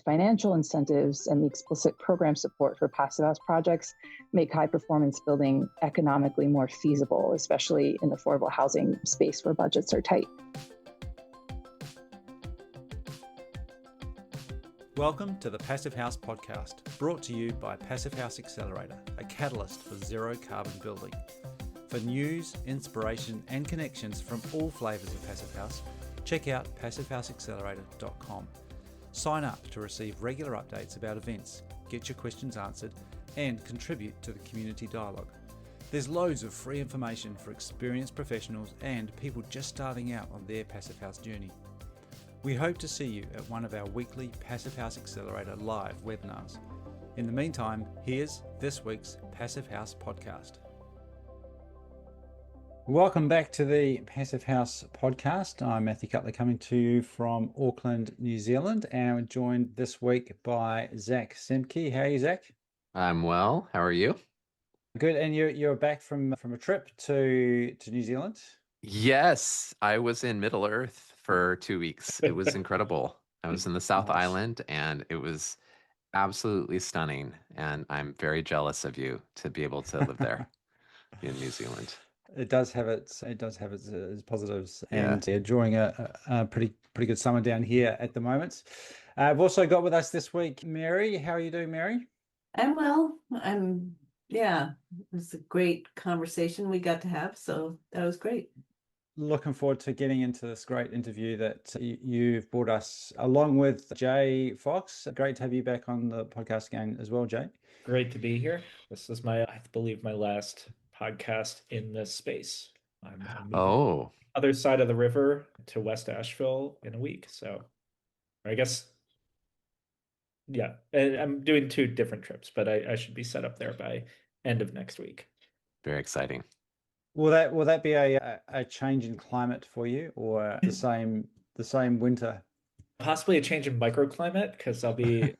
financial incentives and the explicit program support for passive house projects make high performance building economically more feasible, especially in the affordable housing space where budgets are tight. Welcome to the Passive House Podcast, brought to you by Passive House Accelerator, a catalyst for zero carbon building. For news, inspiration, and connections from all flavours of Passive House, check out passivehouseaccelerator.com. Sign up to receive regular updates about events, get your questions answered, and contribute to the community dialogue. There's loads of free information for experienced professionals and people just starting out on their Passive House journey. We hope to see you at one of our weekly Passive House Accelerator live webinars. In the meantime, here's this week's Passive House Podcast. Welcome back to the Passive House Podcast. I'm Matthew Cutler, coming to you from Auckland, New Zealand, and we're joined this week by Zach Semke. How are you, Zach? I'm well. How are you? Good. And you're back from a trip to New Zealand? Yes, I was in Middle Earth for 2 weeks. It was incredible. I was in the South Nice. Island, and it was absolutely stunning. And I'm very jealous of you to be able to live there in New Zealand. It does have its positives, Yeah. and enjoying a pretty good summer down here at the moment. I've also got with us this week Mary. How are you doing, Mary? I'm well. It was a great conversation we got to have, so that was great. Looking forward to getting into this great interview that you've brought us along with Jay Fox. Great to have you back on the podcast again as well, Jay. Great to be here. This is I believe, my last podcast in this space. I'm moving other side of the river to West Asheville in a week. So, I guess, yeah, I'm doing 2 different trips, but I should be set up there by end of next week. Very exciting. Will that be a change in climate for you, or the same winter? Possibly a change in microclimate, because I'll be,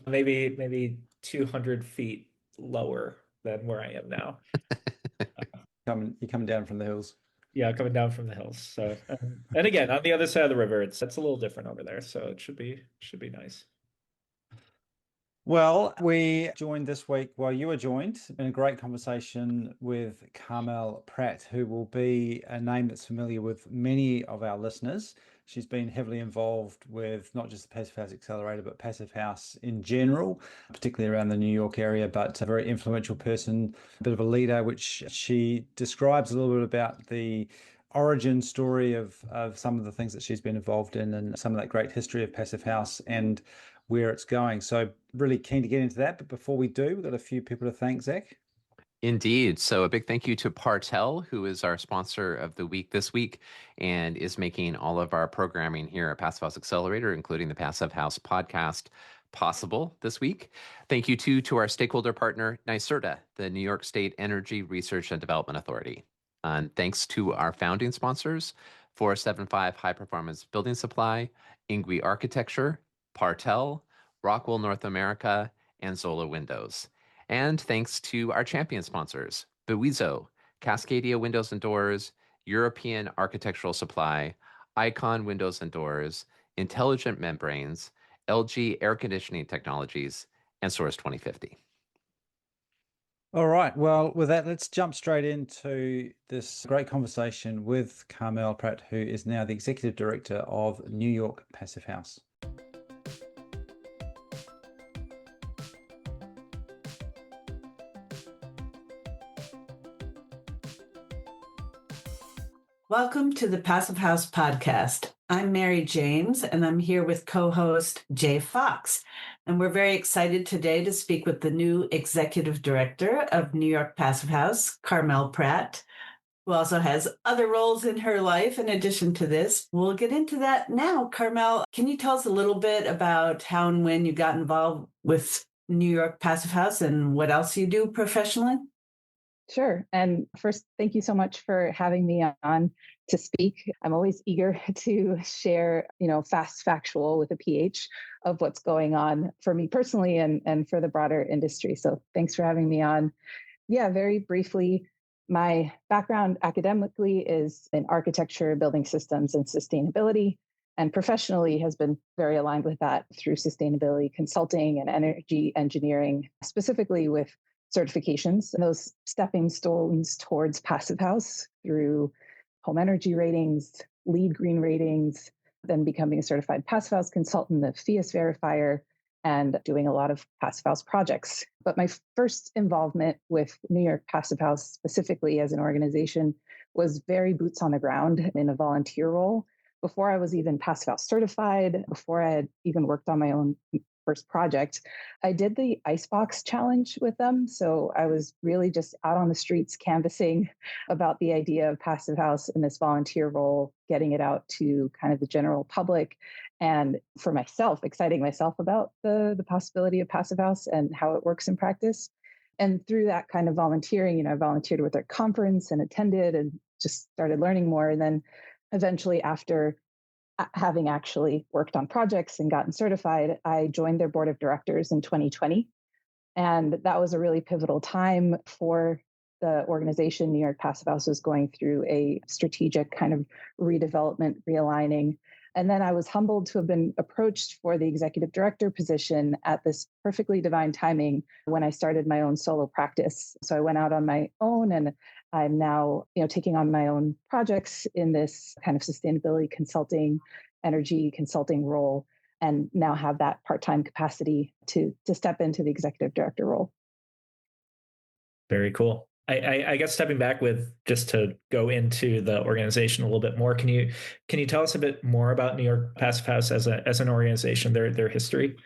maybe 200 feet lower than where I am now. You're coming down from the hills. Yeah, coming down from the hills. So, and again, on the other side of the river, it's a little different over there. So it should be nice. Well, we joined this week, you were joined in a great conversation with Carmel Pratt, who will be a name that's familiar with many of our listeners. She's been heavily involved with not just the Passive House Accelerator, but Passive House in general, particularly around the New York area, but a very influential person, a bit of a leader, which she describes a little bit about the origin story of some of the things that she's been involved in and some of that great history of Passive House and where it's going. So really keen to get into that. But before we do, we've got a few people to thank, Zach. Indeed. So a big thank you to Partel, who is our sponsor of the week this week and is making all of our programming here at Passive House Accelerator, including the Passive House podcast, possible this week. Thank you too to our stakeholder partner, NYSERDA, the New York State Energy Research and Development Authority. And thanks to our founding sponsors, 475 High Performance Building Supply, Ingui Architecture, Partel, Rockwell North America, and Zola Windows. And thanks to our champion sponsors, Bewizo, Cascadia Windows and Doors, European Architectural Supply, Icon Windows and Doors, Intelligent Membranes, LG Air Conditioning Technologies, and Source 2050. All right. Well, with that, let's jump straight into this great conversation with Carmel Pratt, who is now the Executive Director of New York Passive House. Welcome to the Passive House Podcast. I'm Mary James, and I'm here with co-host Jay Fox. And we're very excited today to speak with the new Executive Director of New York Passive House, Carmel Pratt, who also has other roles in her life in addition to this. We'll get into that now. Carmel, can you tell us a little bit about how and when you got involved with New York Passive House and what else you do professionally? Sure. And first, thank you so much for having me on to speak. I'm always eager to share, fast factual with a PH of what's going on for me personally and for the broader industry. So thanks for having me on. Yeah, very briefly, my background academically is in architecture, building systems, and sustainability. and professionally has been very aligned with that through sustainability consulting and energy engineering, specifically with certifications and those stepping stones towards Passive House through home energy ratings, LEED green ratings, then becoming a certified Passive House consultant, the FIAS verifier, and doing a lot of Passive House projects. But my first involvement with New York Passive House, specifically as an organization, was very boots on the ground in a volunteer role. Before I was even Passive House certified, before I had even worked on my own first project, I did the Icebox challenge with them. So I was really just out on the streets canvassing about the idea of Passive House in this volunteer role, getting it out to kind of the general public. And for myself, exciting myself about the possibility of Passive House and how it works in practice. And through that kind of volunteering, I volunteered with their conference and attended and just started learning more. And then eventually, after having actually worked on projects and gotten certified, I joined their board of directors in 2020. And that was a really pivotal time for the organization. New York Passive House was going through a strategic kind of redevelopment, realigning. And then I was humbled to have been approached for the executive director position at this perfectly divine timing when I started my own solo practice. So I went out on my own, and I'm now, taking on my own projects in this kind of sustainability consulting, energy consulting role, and now have that part-time capacity to step into the executive director role. Very cool. I guess stepping back with just to go into the organization a little bit more, can you tell us a bit more about New York Passive House as an organization, their history?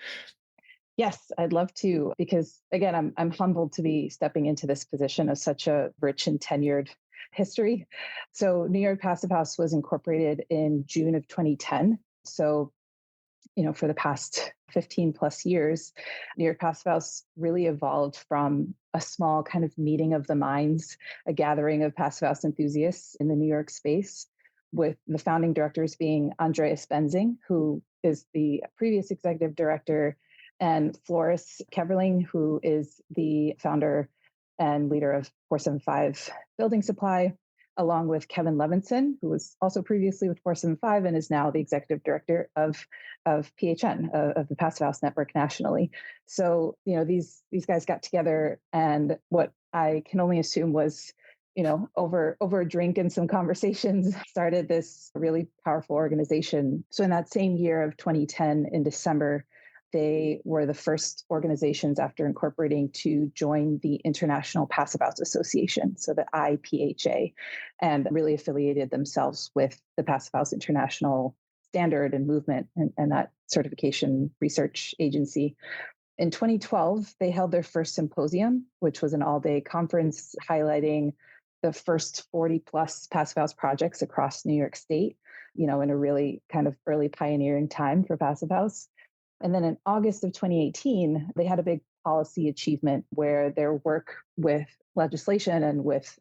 Yes, I'd love to, because again, I'm humbled to be stepping into this position of such a rich and tenured history. So New York Passive House was incorporated in June of 2010. So for the past 15 plus years, New York Passive House really evolved from a small kind of meeting of the minds, a gathering of Passive House enthusiasts in the New York space, with the founding directors being Andreas Benzing, who is the previous executive director, and Floris Keverling, who is the founder and leader of 475 Building Supply, along with Kevin Levinson, who was also previously with 475 and is now the executive director of PHN, of the Passive House Network nationally. So, these guys got together, and what I can only assume was, over a drink and some conversations, started this really powerful organization. So in that same year of 2010, in December, they were the first organizations after incorporating to join the International Passive House Association, so the IPHA, and really affiliated themselves with the Passive House International Standard and Movement and that certification research agency. In 2012, they held their first symposium, which was an all-day conference highlighting the first 40 plus Passive House projects across New York State, in a really kind of early pioneering time for Passive House. And then in August of 2018, they had a big policy achievement where their work with legislation and with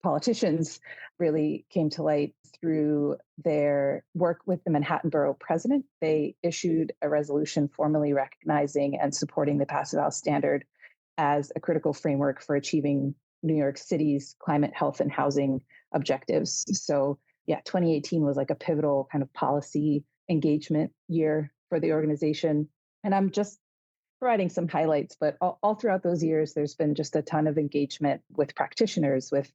politicians really came to light through their work with the Manhattan Borough President. They issued a resolution formally recognizing and supporting the Passive House standard as a critical framework for achieving New York City's climate, health, and housing objectives. So 2018 was like a pivotal kind of policy engagement year for the organization. And I'm just providing some highlights, but all throughout those years, there's been just a ton of engagement with practitioners, with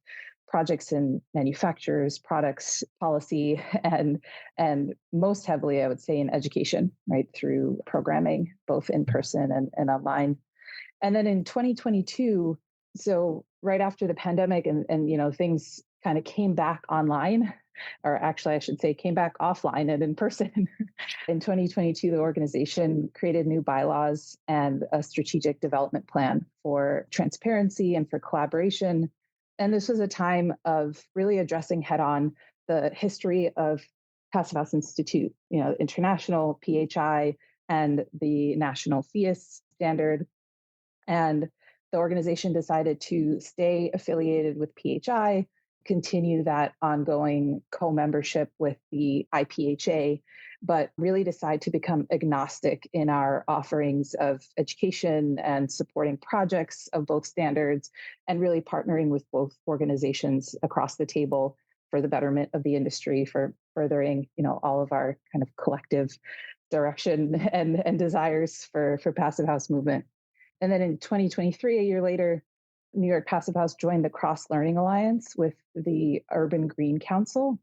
projects in manufacturers, products, policy, and most heavily, I would say, in education, right, through programming, both in person and online. And then in 2022, so right after the pandemic and things kind of came back online, or actually I should say came back offline and in person. In 2022, the organization created new bylaws and a strategic development plan for transparency and for collaboration. And this was a time of really addressing head-on the history of Passive House Institute, international PHI and the national FIAS standard. And the organization decided to stay affiliated with PHI, continue that ongoing co-membership with the IPHA, but really decide to become agnostic in our offerings of education and supporting projects of both standards, and really partnering with both organizations across the table for the betterment of the industry, for furthering, all of our kind of collective direction and desires for Passive House movement. And then in 2023, a year later, New York Passive House joined the Cross Learning Alliance with the Urban Green Council.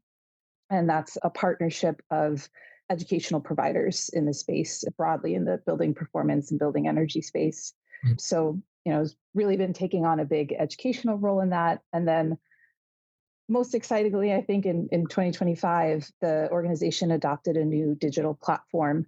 And that's a partnership of educational providers in the space, broadly in the building performance and building energy space. So, it's really been taking on a big educational role in that. And then most excitingly, I think in 2025, the organization adopted a new digital platform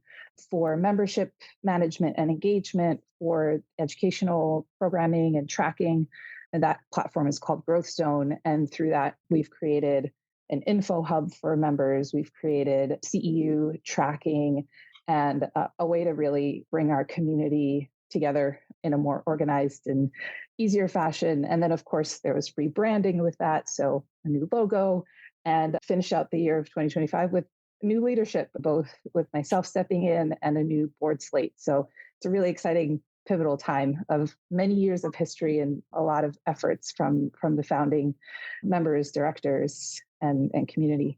for membership management and engagement, for educational programming and tracking. And that platform is called Growth Zone. And through that, we've created an info hub for members. We've created CEU tracking and a way to really bring our community together in a more organized and easier fashion. And then, of course, there was rebranding with that. So a new logo, and finish out the year of 2025 with new leadership, both with myself stepping in and a new board slate. So it's a really exciting, pivotal time of many years of history and a lot of efforts from the founding members, directors, and community.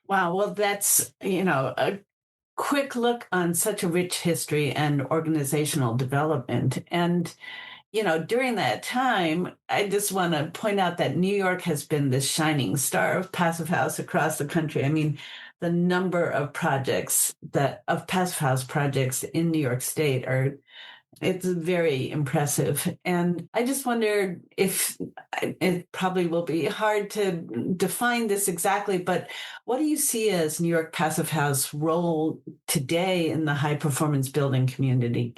Wow. Well, that's, a quick look on such a rich history and organizational development. And, during that time, I just want to point out that New York has been the shining star of Passive House across the country. I mean, the number of projects of Passive House projects in New York State it's very impressive. And I just wonder if it probably will be hard to define this exactly, but what do you see as New York Passive House role today in the high performance building community,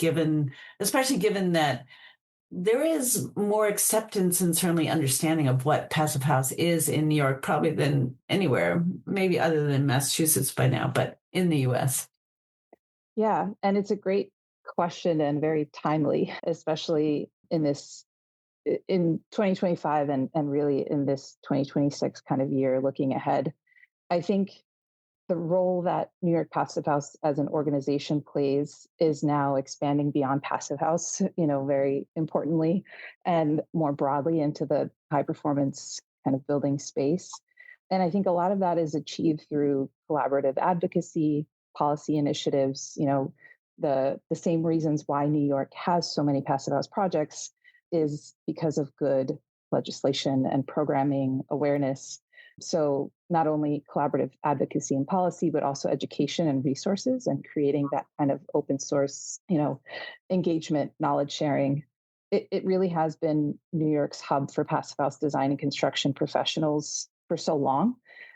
especially given that there is more acceptance and certainly understanding of what Passive House is in New York, probably than anywhere, maybe other than Massachusetts by now, but in the US? Yeah, and it's a great question and very timely, especially in 2025 and really in this 2026 kind of year looking ahead. I think the role that New York Passive House as an organization plays is now expanding beyond Passive House, very importantly, and more broadly into the high performance kind of building space. And I think a lot of that is achieved through collaborative advocacy, policy initiatives. The same reasons why New York has so many Passive House projects is because of good legislation and programming awareness. So not only collaborative advocacy and policy, but also education and resources, and creating that kind of open source, engagement, knowledge sharing. It really has been New York's hub for Passive House design and construction professionals for so long.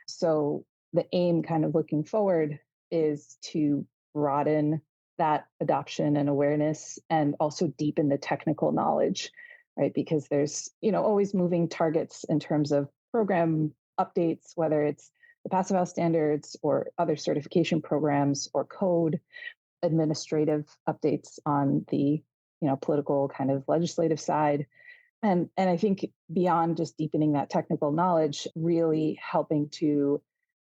So the aim kind of looking forward is to broaden that adoption and awareness, and also deepen the technical knowledge, right? Because there's, always moving targets in terms of program updates, whether it's the Passive House standards or other certification programs or code, administrative updates on the, political kind of legislative side. And I think beyond just deepening that technical knowledge, really helping to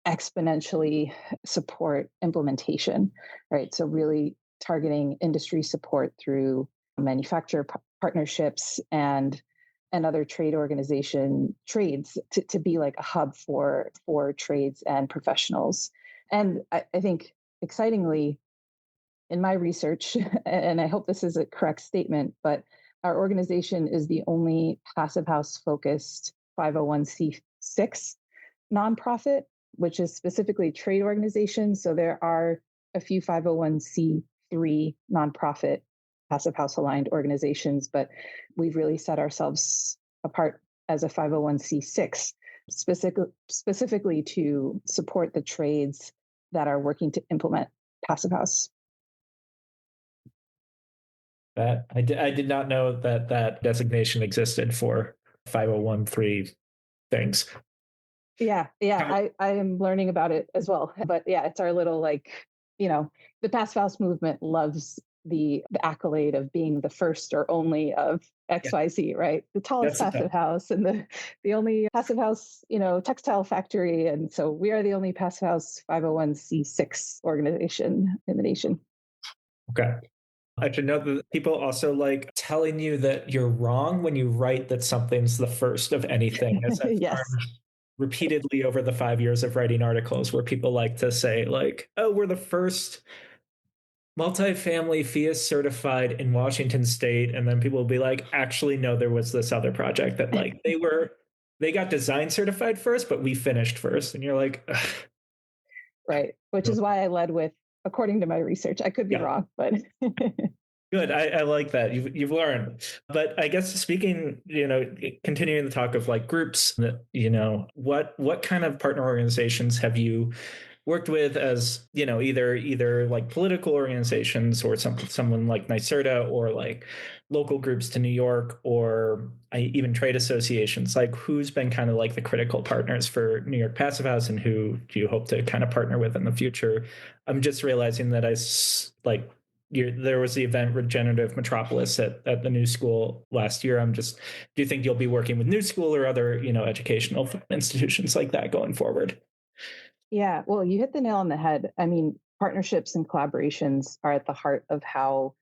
exponentially support implementation, right? So really targeting industry support through manufacturer partnerships and other trades to be like a hub for trades and professionals. And I think excitingly, in my research, and I hope this is a correct statement, but our organization is the only Passive House focused 501c6 nonprofit, which is specifically trade organizations. So there are a few 501c3 nonprofit Passive House aligned organizations, but we've really set ourselves apart as a 501c6, specifically to support the trades that are working to implement Passive House. That I did not know that designation existed for 501(c)(3) things. Yeah, I am learning about it as well. But yeah, it's our little the Passive House movement loves the accolade of being the first or only of XYZ, right? The tallest Passive House and the only Passive House, textile factory. And so we are the only Passive House 501c6 organization in the nation. Okay. I should note that people also like telling you that you're wrong when you write that something's the first of anything. As that yes. term repeatedly over the 5 years of writing articles where people like to say like, oh, we're the first multifamily FIAS certified in Washington state. And then people will be like, actually, no, there was this other project that like they got design certified first, but we finished first. And you're like, ugh. Right. Which is why I led with, according to my research. I could be wrong, but good. I like that. You've learned. But I guess speaking, continuing the talk of like groups that, what kind of partner organizations have you worked with as, either like political organizations or someone like NYSERDA or like local groups to New York or even trade associations? Like who's been kind of like the critical partners for New York Passive House and who do you hope to kind of partner with in the future? I'm just realizing that there was the event Regenerative Metropolis at the New School last year. Do you think you'll be working with New School or other, educational institutions like that going forward? Yeah, well, you hit the nail on the head. I mean, partnerships and collaborations are at the heart of how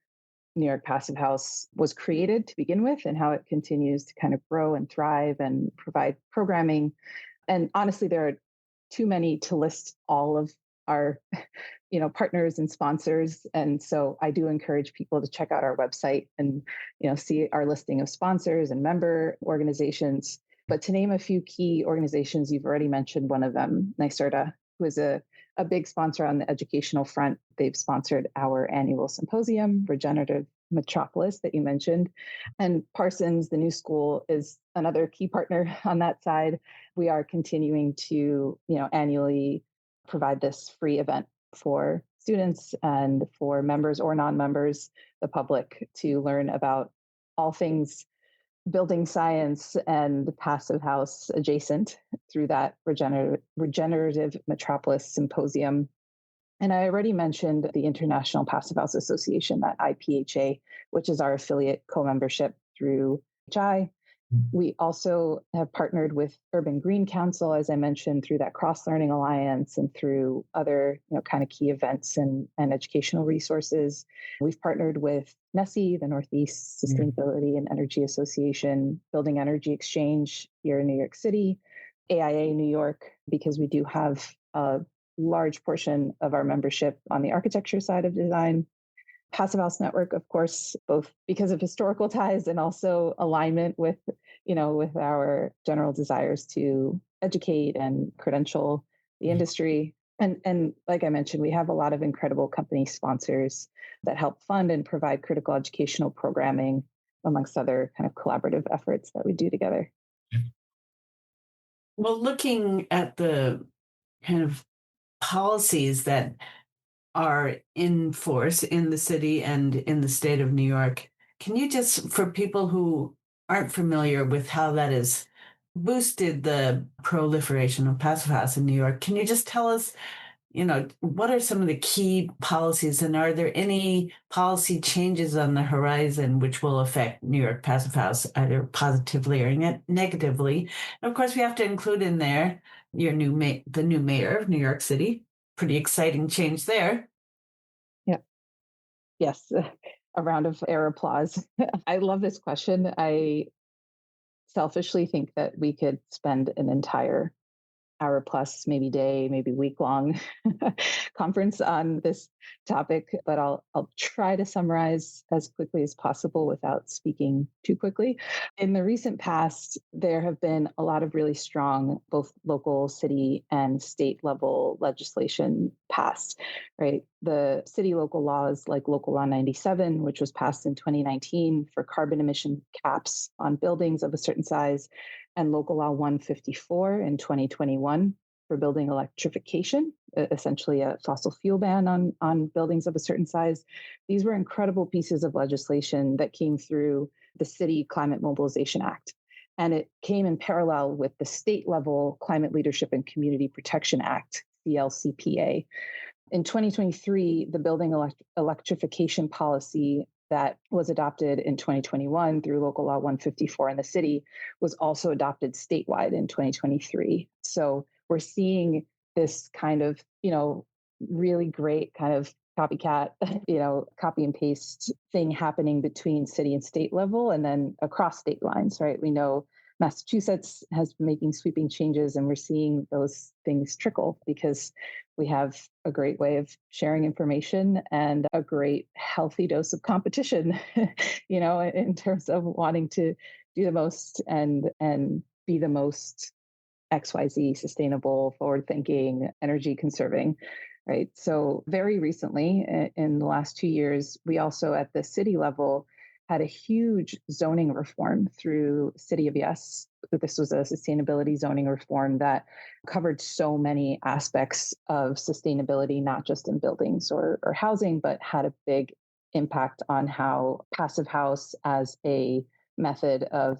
New York Passive House was created to begin with and how it continues to kind of grow and thrive and provide programming. And honestly, there are too many to list all of our partners and sponsors. And so I do encourage people to check out our website and see our listing of sponsors and member organizations. But to name a few key organizations, you've already mentioned one of them, NYSERDA, who is a big sponsor on the educational front. They've sponsored our annual symposium, Regenerative Metropolis, that you mentioned. And Parsons, the New School, is another key partner on that side. We are continuing to, annually provide this free event for students and for members or non-members, the public, to learn about all things building science and passive house adjacent through that regenerative metropolis symposium. And I already mentioned the International Passive House Association, that IPHA, which is our affiliate co-membership through HI. We also have partnered with Urban Green Council, as I mentioned, through that Cross-Learning Alliance and through other kind of key events and educational resources. We've partnered with NESI, the Northeast Sustainability and Energy Association, Building Energy Exchange here in New York City, AIA New York, because we do have a large portion of our membership on the architecture side of design. Passive House Network, of course, both because of historical ties and also alignment with, with our general desires to educate and credential the industry. And like I mentioned, we have a lot of incredible company sponsors that help fund and provide critical educational programming, amongst other kind of collaborative efforts that we do together. Well, looking at the kind of policies that are in force in the city and in the state of New York, can you just, for people who aren't familiar with how that has boosted the proliferation of passive house in New York, can you just tell us, what are some of the key policies, and are there any policy changes on the horizon which will affect New York Passive House either positively or negatively? And of course, we have to include in there the new mayor of New York City. Pretty exciting change there. Yeah. Yes. A round of air applause. I love this question. I selfishly think that we could spend an entire hour plus, maybe day, maybe week long conference on this topic, but I'll try to summarize as quickly as possible without speaking too quickly. In the recent past, there have been a lot of really strong, both local, city, and state level legislation passed, right? The city local laws like Local Law 97, which was passed in 2019 for carbon emission caps on buildings of a certain size, and Local Law 154 in 2021 for building electrification, essentially a fossil fuel ban on buildings of a certain size. These were incredible pieces of legislation that came through the City Climate Mobilization Act. And it came in parallel with the state level Climate Leadership and Community Protection Act, CLCPA. In 2023, the building electrification policy that was adopted in 2021 through Local Law 154 in the city was also adopted statewide in 2023. So we're seeing this kind of, really great kind of copycat, copy and paste thing happening between city and state level and then across state lines, right? We know Massachusetts has been making sweeping changes, and we're seeing those things trickle because we have a great way of sharing information and a great healthy dose of competition, in terms of wanting to do the most and be the most XYZ sustainable, forward thinking, energy conserving. Right. So very recently, in the last 2 years, we also at the city level had a huge zoning reform through City of Yes. This was a sustainability zoning reform that covered so many aspects of sustainability, not just in buildings or housing, but had a big impact on how passive house as a method of,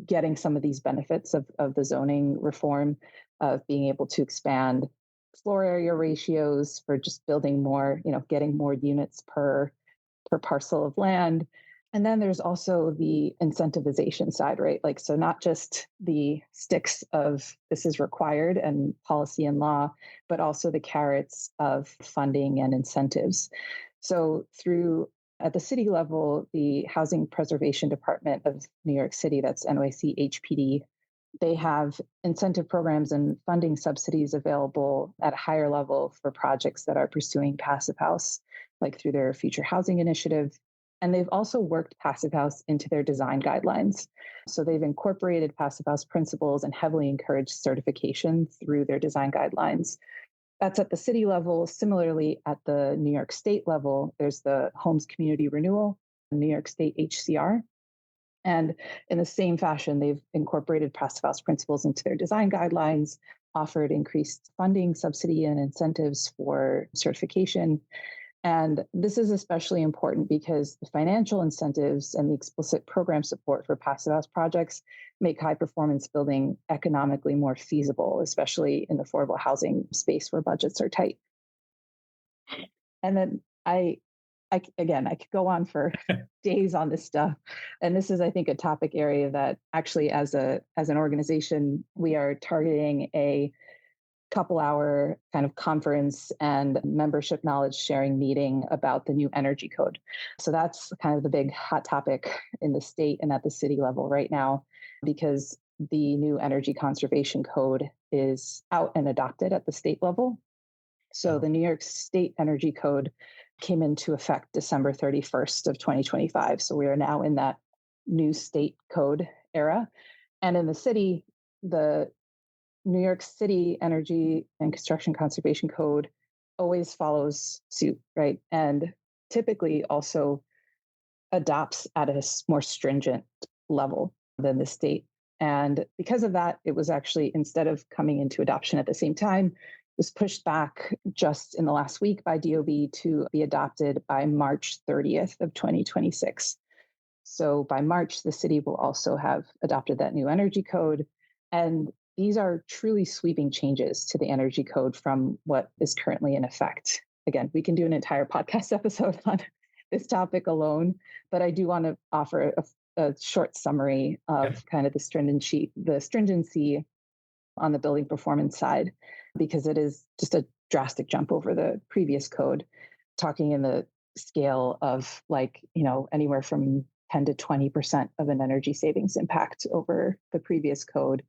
getting some of these benefits of the zoning reform, of being able to expand floor area ratios for just building more, getting more units per parcel of land. And then there's also the incentivization side, right? Like, so not just the sticks of this is required and policy and law, but also the carrots of funding and incentives. So through at the city level, the Housing Preservation Department of New York City, that's NYCHPD, they have incentive programs and funding subsidies available at a higher level for projects that are pursuing passive house, like through their future housing initiative. And they've also worked passive house into their design guidelines. So they've incorporated passive house principles and heavily encouraged certification through their design guidelines. That's at the city level. Similarly, at the New York State level, there's the Homes Community Renewal, New York State HCR. And in the same fashion, they've incorporated passive house principles into their design guidelines, offered increased funding, subsidy, and incentives for certification. And this is especially important because the financial incentives and the explicit program support for passive house projects make high performance building economically more feasible, especially in the affordable housing space where budgets are tight. And then I could go on for days on this stuff. And this is, I think, a topic area that actually as an organization, we are targeting a couple-hour kind of conference and membership knowledge sharing meeting about the new energy code. So that's kind of the big hot topic in the state and at the city level right now, because the new energy conservation code is out and adopted at the state level. So the New York State Energy Code came into effect December 31st of 2025. So we are now in that new state code era. And in the city, the New York City Energy and Construction Conservation Code always follows suit, right? And typically also adopts at a more stringent level than the state. And because of that, it was actually, instead of coming into adoption at the same time, it was pushed back just in the last week by DOB to be adopted by March 30th of 2026. So by March, the city will also have adopted that new energy code. And these are truly sweeping changes to the energy code from what is currently in effect. Again, we can do an entire podcast episode on this topic alone, but I do want to offer a short summary of kind of the stringency on the building performance side, because it is just a drastic jump over the previous code, talking in the scale of anywhere from 10 to 20% of an energy savings impact over the previous code,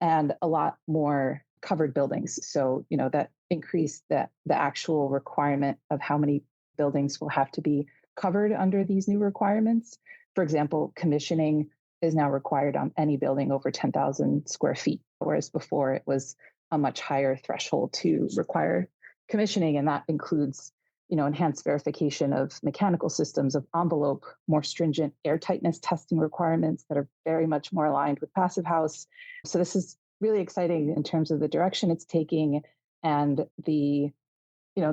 and a lot more covered buildings. So, that increased the actual requirement of how many buildings will have to be covered under these new requirements. For example, commissioning is now required on any building over 10,000 square feet, whereas before it was a much higher threshold to require commissioning. And that includes, enhanced verification of mechanical systems, of envelope, more stringent air tightness testing requirements that are very much more aligned with passive house. So this is really exciting in terms of the direction it's taking and the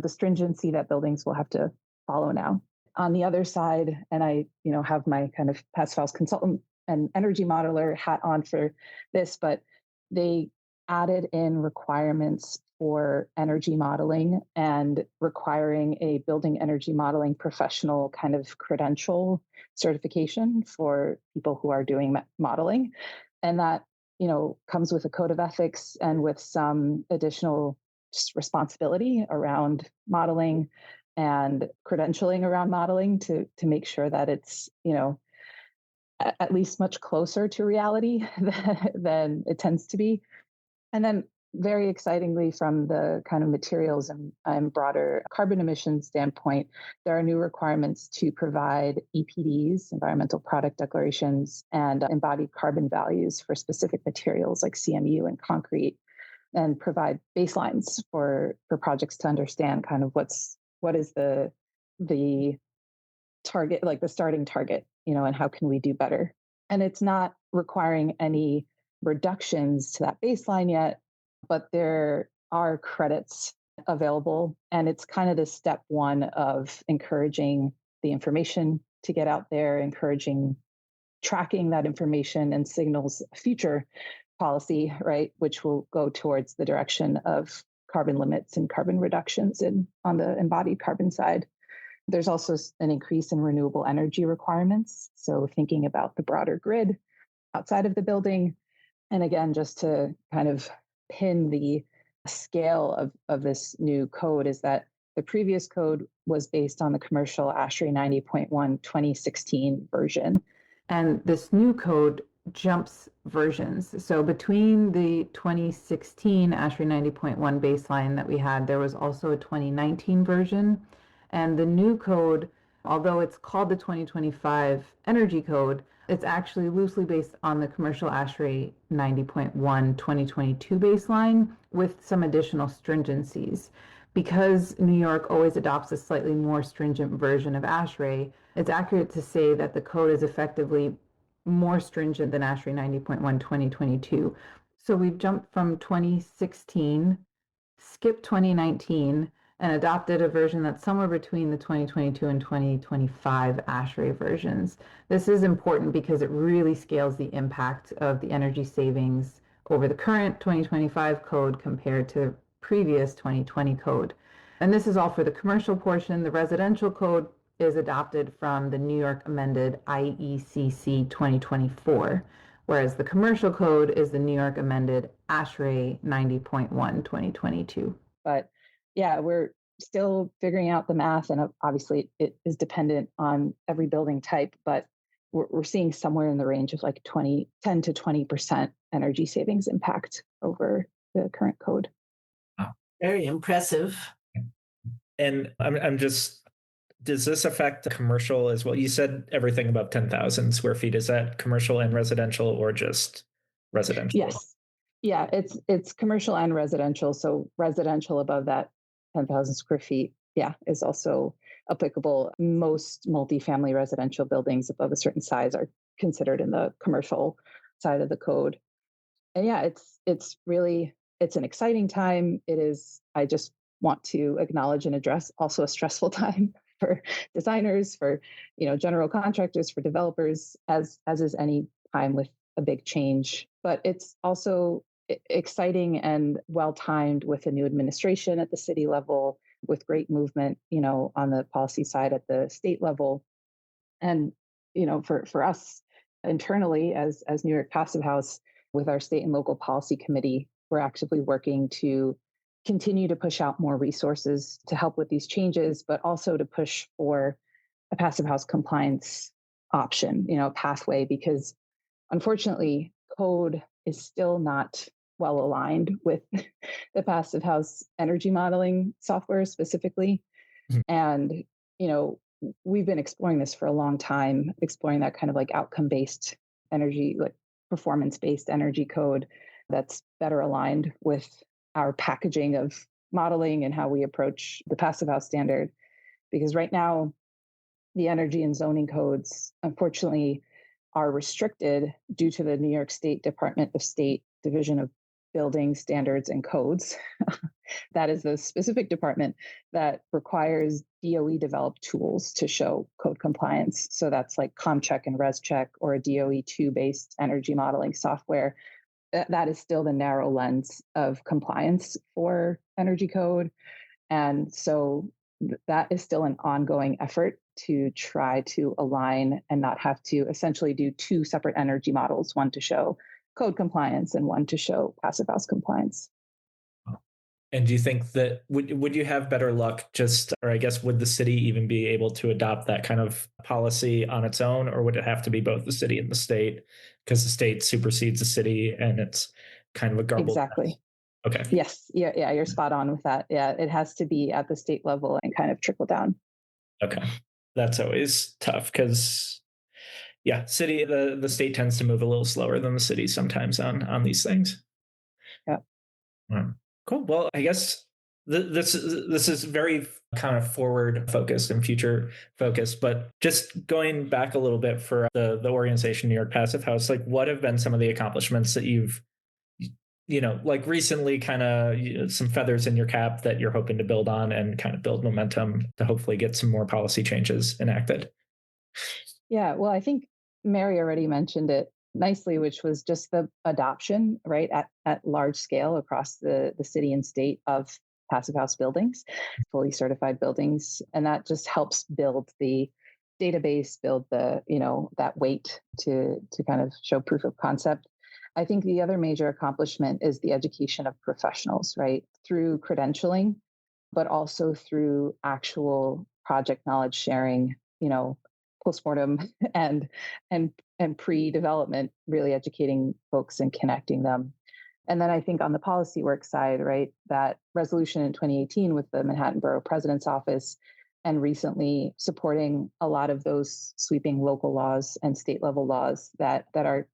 stringency that buildings will have to follow now. On the other side, and I, have my kind of passive house consultant and energy modeler hat on for this, but they added in requirements for energy modeling and requiring a building energy modeling professional kind of credential certification for people who are doing modeling. And that, comes with a code of ethics and with some additional just responsibility around modeling and credentialing around modeling to make sure that it's, at least much closer to reality than it tends to be. And then very excitingly, from the kind of materials and broader carbon emissions standpoint, there are new requirements to provide EPDs, environmental product declarations, and embodied carbon values for specific materials like CMU and concrete, and provide baselines for projects to understand kind of what is the target, like the starting target, and how can we do better. And it's not requiring any reductions to that baseline yet, but there are credits available. And it's kind of the step one of encouraging the information to get out there, encouraging tracking that information, and signals future policy, right, which will go towards the direction of carbon limits and carbon reductions on the embodied carbon side. There's also an increase in renewable energy requirements. So thinking about the broader grid outside of the building. And again, just to kind of pin the scale of this new code, is that the previous code was based on the commercial ASHRAE 90.1 2016 version. And this new code jumps versions. So between the 2016 ASHRAE 90.1 baseline that we had, there was also a 2019 version. And the new code, although it's called the 2025 Energy Code, it's actually loosely based on the commercial ASHRAE 90.1 2022 baseline with some additional stringencies. Because New York always adopts a slightly more stringent version of ASHRAE, it's accurate to say that the code is effectively more stringent than ASHRAE 90.1 2022. So we've jumped from 2016, skipped 2019, and adopted a version that's somewhere between the 2022 and 2025 ASHRAE versions. This is important because it really scales the impact of the energy savings over the current 2025 code compared to previous 2020 code. And this is all for the commercial portion. The residential code is adopted from the New York amended IECC 2024, whereas the commercial code is the New York amended ASHRAE 90.1 2022. But yeah, we're still figuring out the math, and obviously it is dependent on every building type, but we're seeing somewhere in the range of like 10 to 20% energy savings impact over the current code. Wow. Very impressive. And I'm just, does this affect commercial as well? You said everything above 10,000 square feet. Is that commercial and residential, or just residential? Yes. Yeah, it's commercial and residential. So residential above that 10,000 square feet, is also applicable. Most multifamily residential buildings above a certain size are considered in the commercial side of the code. And it's really an exciting time. It is, I just want to acknowledge and address, also a stressful time for designers, for general contractors, for developers, as is any time with a big change. But it's also exciting and well-timed with a new administration at the city level, with great movement, on the policy side at the state level. And, for us internally as New York Passive House, with our state and local policy committee, we're actively working to continue to push out more resources to help with these changes, but also to push for a Passive House compliance option, pathway, because unfortunately, code is still not well aligned with the Passive House energy modeling software specifically. Mm-hmm. And, we've been exploring this for a long time, exploring that kind of like outcome-based energy, like performance-based energy code that's better aligned with our packaging of modeling and how we approach the Passive House standard. Because right now, the energy and zoning codes, unfortunately, are restricted due to the New York State Department of State Division of Building Standards and Codes. That is the specific department that requires DOE developed tools to show code compliance. So that's like ComCheck and ResCheck, or a DOE2 based energy modeling software. That is still the narrow lens of compliance for energy code. And so that is still an ongoing effort to try to align and not have to essentially do two separate energy models, one to show code compliance and one to show Passive House compliance. And do you think that would you have better luck just, or I guess, would the city even be able to adopt that kind of policy on its own, or would it have to be both the city and the state? Because the state supersedes the city and it's kind of a garbled mess. Exactly. Okay. Yes. Yeah, you're spot on with that. Yeah, it has to be at the state level and kind of trickle down. Okay. That's always tough because the state tends to move a little slower than the city sometimes on these things. Yeah. Cool. Well, I guess this is very kind of forward focused and future focused, but just going back a little bit for the organization New York Passive House, like what have been some of the accomplishments that you've like recently kind of some feathers in your cap that you're hoping to build on and kind of build momentum to hopefully get some more policy changes enacted? Yeah, well, I think Mary already mentioned it nicely, which was just the adoption, right, at large scale across the city and state of passive house buildings, fully certified buildings. And that just helps build the database, build the, that weight to kind of show proof of concept. I think the other major accomplishment is the education of professionals, right, through credentialing, but also through actual project knowledge sharing, postmortem and and pre-development, really educating folks and connecting them. And then I think on the policy work side, right, that resolution in 2018 with the Manhattan Borough President's Office and recently supporting a lot of those sweeping local laws and state level laws that are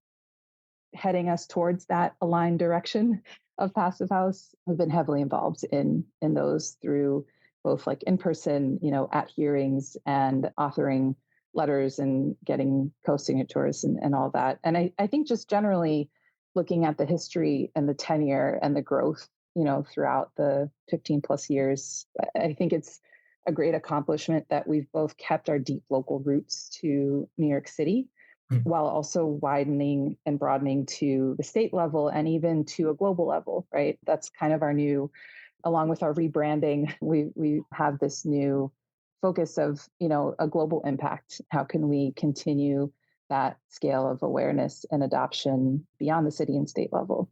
heading us towards that aligned direction of passive house. We've been heavily involved in those through both like in person, at hearings and authoring letters and getting co-signatures and all that. And I think just generally looking at the history and the tenure and the growth, throughout the 15 plus years, I think it's a great accomplishment that we've both kept our deep local roots to New York City while also widening and broadening to the state level and even to a global level, right? That's kind of our new, along with our rebranding, we have this new focus of, a global impact. How can we continue that scale of awareness and adoption beyond the city and state level?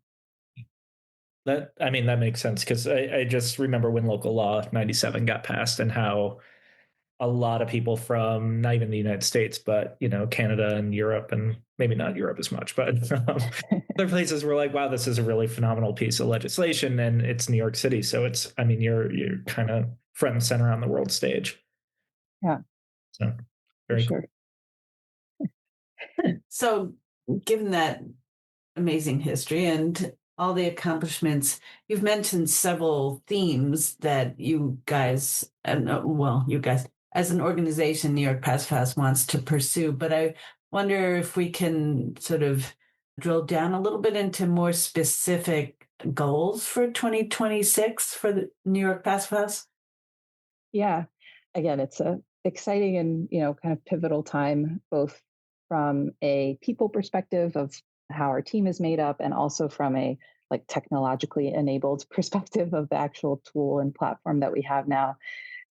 That makes sense because I just remember when Local Law 97 got passed and how a lot of people from not even the United States, but Canada and Europe, and maybe not Europe as much, but other places were like, "Wow, this is a really phenomenal piece of legislation," and it's New York City, so it's you're kind of front and center on the world stage. Yeah, so very sure. Cool. So, given that amazing history and all the accomplishments, you've mentioned several themes that you guys, as an organization, New York Passive House wants to pursue. But I wonder if we can sort of drill down a little bit into more specific goals for 2026 for the New York Passive House. Yeah, again, it's a exciting and kind of pivotal time, both from a people perspective of how our team is made up, and also from a like technologically enabled perspective of the actual tool and platform that we have now.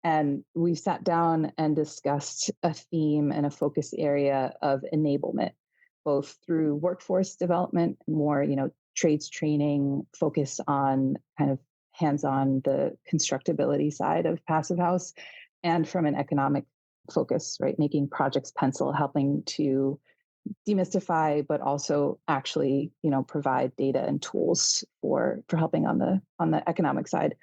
And we sat down and discussed a theme and a focus area of enablement, both through workforce development, more, trades training, focus on kind of hands-on the constructability side of passive house, and from an economic focus, right? Making projects pencil, helping to demystify, but also actually, provide data and tools for helping on the economic side.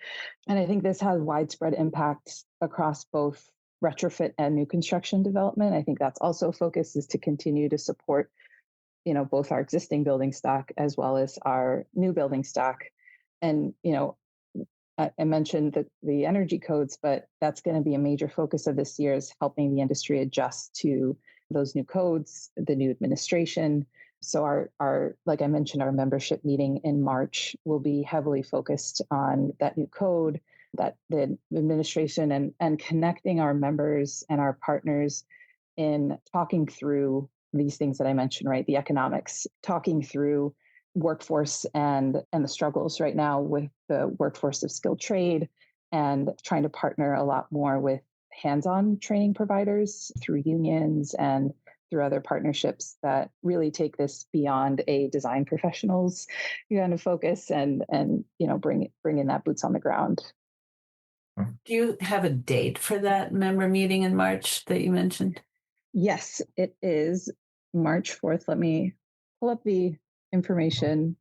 And I think this has widespread impact across both retrofit and new construction development. I think that's also focus is to continue to support, both our existing building stock as well as our new building stock. And, I mentioned the energy codes, but that's going to be a major focus of this year is helping the industry adjust to those new codes, the new administration. So our like I mentioned, our membership meeting in March will be heavily focused on that new code, that the administration and connecting our members and our partners in talking through these things that I mentioned, right? The economics, talking through workforce and the struggles right now with the workforce of skilled trade, and trying to partner a lot more with hands-on training providers through unions and through other partnerships that really take this beyond a design professional's kind of focus and bring in that boots on the ground. Do you have a date for that member meeting in March that you mentioned? Yes, it is March 4th. Let me pull up the information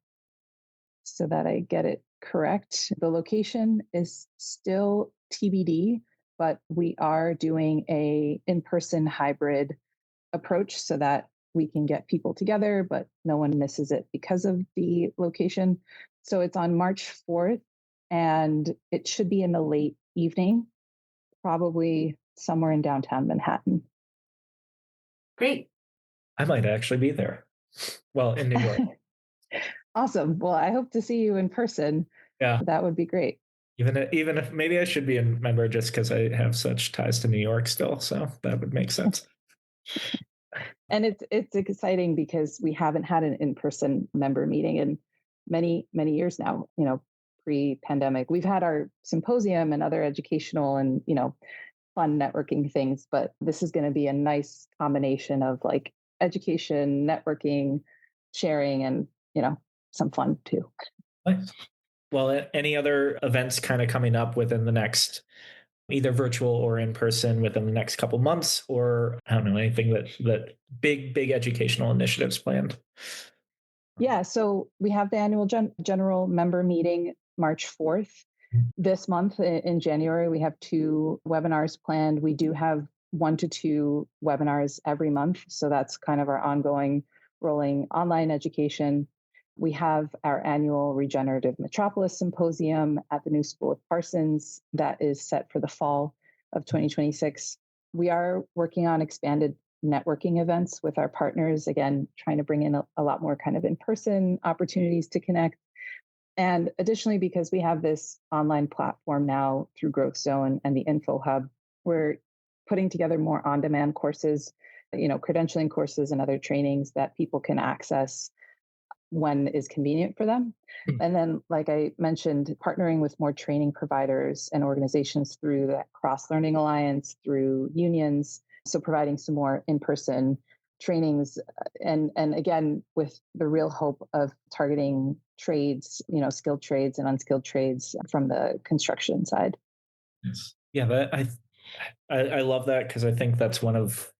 so that I get it correct. The location is still TBD, but we are doing a in-person hybrid approach so that we can get people together, but no one misses it because of the location. So it's on March 4th, and it should be in the late evening, probably somewhere in downtown Manhattan. Great. I might actually be there. Well, in New York. Awesome. Well, I hope to see you in person. Yeah. That would be great. Even if maybe I should be a member just because I have such ties to New York still. So that would make sense. And it's exciting because we haven't had an in-person member meeting in many, many years now, pre-pandemic. We've had our symposium and other educational and, fun networking things, but this is going to be a nice combination of like education, networking, sharing, and, some fun too. Nice. Well, any other events kind of coming up within the next, either virtual or in person within the next couple months, or I don't know, anything that big educational initiatives planned? Yeah, so we have the annual general member meeting March 4th. This month in January, we have 2 webinars planned. We do have 1 to 2 webinars every month. So that's kind of our ongoing rolling online education. We have our annual Regenerative Metropolis Symposium at the New School of Parsons that is set for the fall of 2026. We are working on expanded networking events with our partners, again, trying to bring in a lot more kind of in-person opportunities to connect. And additionally, because we have this online platform now through Growth Zone and the Info Hub, we're putting together more on-demand courses, credentialing courses and other trainings that people can access when is convenient for them. And then, like I mentioned, partnering with more training providers and organizations through that Cross-Learning Alliance, through unions. So providing some more in-person trainings and again, with the real hope of targeting trades, skilled trades and unskilled trades from the construction side. Yes. Yeah, I love that because I think that's one of,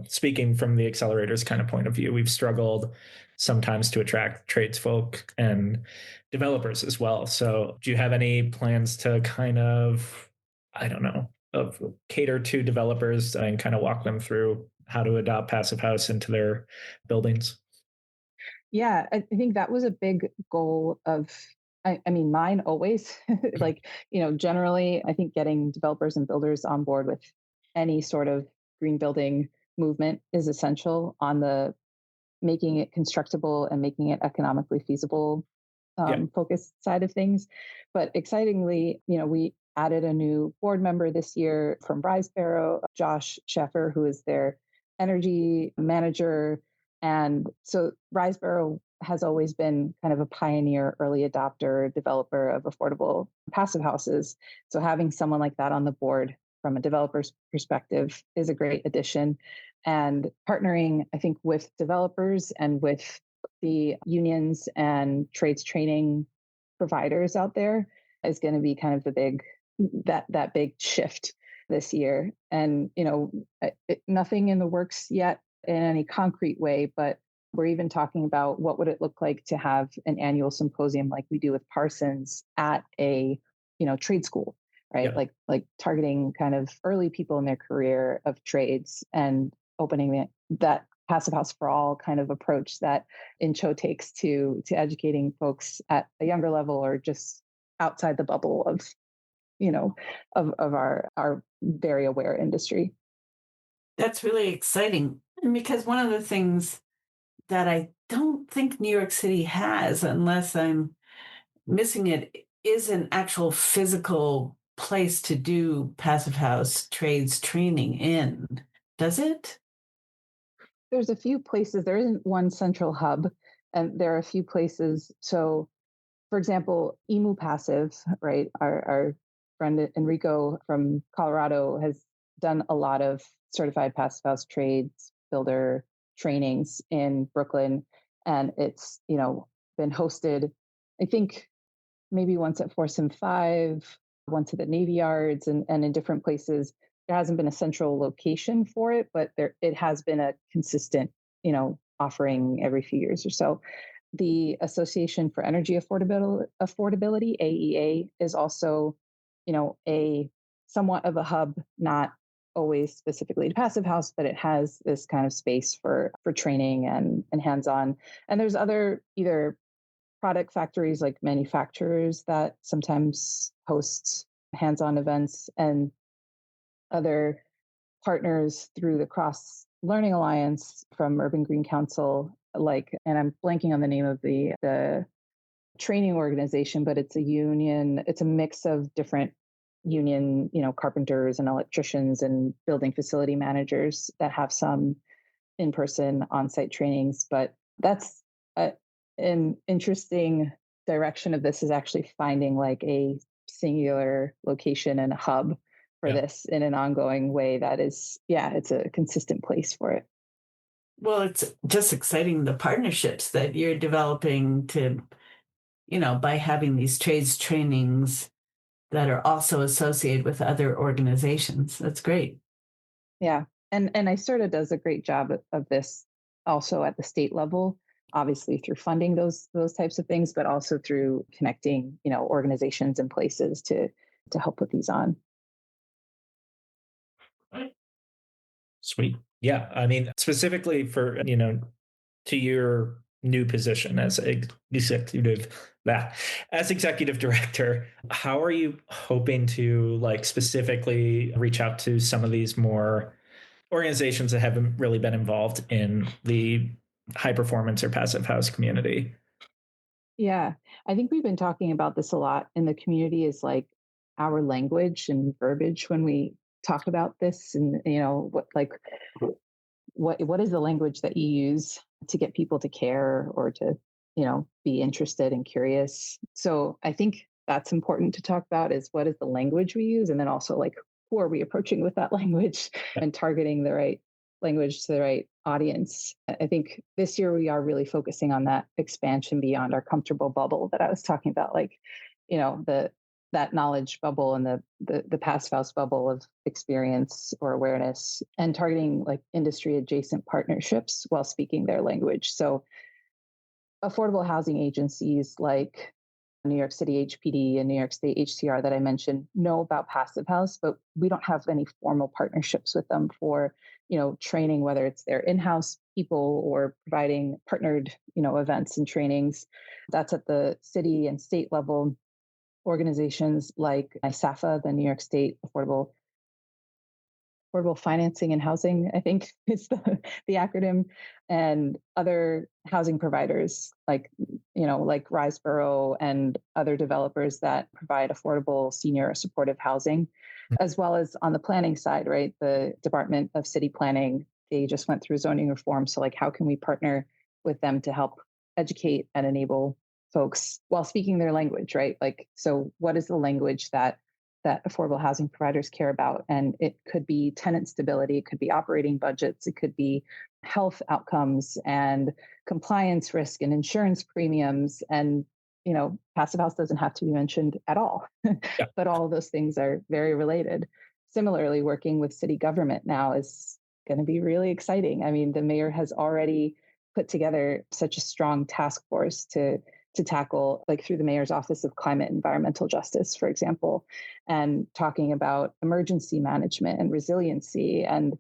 speaking from the accelerator's kind of point of view, we've struggled sometimes to attract tradesfolk and developers as well. So do you have any plans to kind of, I don't know, cater to developers and kind of walk them through how to adopt Passive House into their buildings? Yeah, I think that was a big goal of, I mean, mine always. Like, generally, I think getting developers and builders on board with any sort of green building movement is essential on the making it constructible and making it economically feasible focused side of things. But excitingly, we added a new board member this year from Riseborough, Josh Sheffer, who is their energy manager. And so Riseborough has always been kind of a pioneer, early adopter, developer of affordable passive houses. So having someone like that on the board from a developer's perspective is a great addition. And partnering, I think, with developers and with the unions and trades training providers out there is going to be kind of the big that big shift this year. And nothing in the works yet in any concrete way, but we're even talking about what would it look like to have an annual symposium like we do with Parsons at a trade school, right? Yeah. Like targeting kind of early people in their career of trades and opening that Passive House for All kind of approach that Incho takes to educating folks at a younger level or just outside the bubble of of our very aware industry. That's really exciting. And because one of the things that I don't think New York City has, unless I'm missing it, is an actual physical place to do Passive House trades training in. Does it? There's a few places. There isn't one central hub, and there are a few places. So, for example, Emu Passive, right? Our friend Enrico from Colorado has done a lot of certified passive house trades builder trainings in Brooklyn. And it's, been hosted, I think, maybe once at Force and 5, once at the Navy Yards, and in different places. There hasn't been a central location for it, but it has been a consistent, offering every few years or so. The Association for Energy Affordability, AEA, is also, a somewhat of a hub, not always specifically to Passive House, but it has this kind of space for training and hands-on. And there's other either product factories like manufacturers that sometimes host hands-on events, and other partners through the Cross Learning Alliance from Urban Green Council, and I'm blanking on the name of the training organization, but it's a union, it's a mix of different union, carpenters and electricians and building facility managers that have some in-person on-site trainings. But that's an interesting direction of this, is actually finding like a singular location and a hub for this in an ongoing way that is, it's a consistent place for it. Well, it's just exciting, the partnerships that you're developing to, by having these trades trainings that are also associated with other organizations. That's great. Yeah. And NYSERDA does a great job of this also at the state level, obviously through funding those types of things, but also through connecting, organizations and places to help put these on. Sweet. Yeah. I mean, specifically for, to your new position as executive director, how are you hoping to specifically reach out to some of these more organizations that haven't really been involved in the high performance or passive house community? Yeah, I think we've been talking about this a lot in the community, is like our language and verbiage when we talk about this, and what is the language that you use to get people to care or to be interested and curious. So I think that's important to talk about, is what is the language we use, and then also who are we approaching with that language and targeting the right language to the right audience. I think this year we are really focusing on that expansion beyond our comfortable bubble that I was talking about, that knowledge bubble and the Passive House bubble of experience or awareness, and targeting industry adjacent partnerships while speaking their language. So affordable housing agencies like New York City HPD and New York State HCR that I mentioned know about Passive House, but we don't have any formal partnerships with them for, training, whether it's their in-house people or providing partnered, events and trainings. That's at the city and state level. Organizations like NYSAFA, the New York State Affordable Financing and Housing, I think is the acronym, and other housing providers like Riseborough and other developers that provide affordable senior supportive housing, as well as on the planning side, right? The Department of City Planning, they just went through zoning reform. So how can we partner with them to help educate and enable folks while speaking their language, right? So what is the language that affordable housing providers care about? And it could be tenant stability, it could be operating budgets, it could be health outcomes and compliance risk and insurance premiums. And, Passive House doesn't have to be mentioned at all, but all of those things are very related. Similarly, working with city government now is going to be really exciting. I mean, the mayor has already put together such a strong task force to tackle, through the Mayor's Office of Climate and Environmental Justice, for example, and talking about emergency management and resiliency and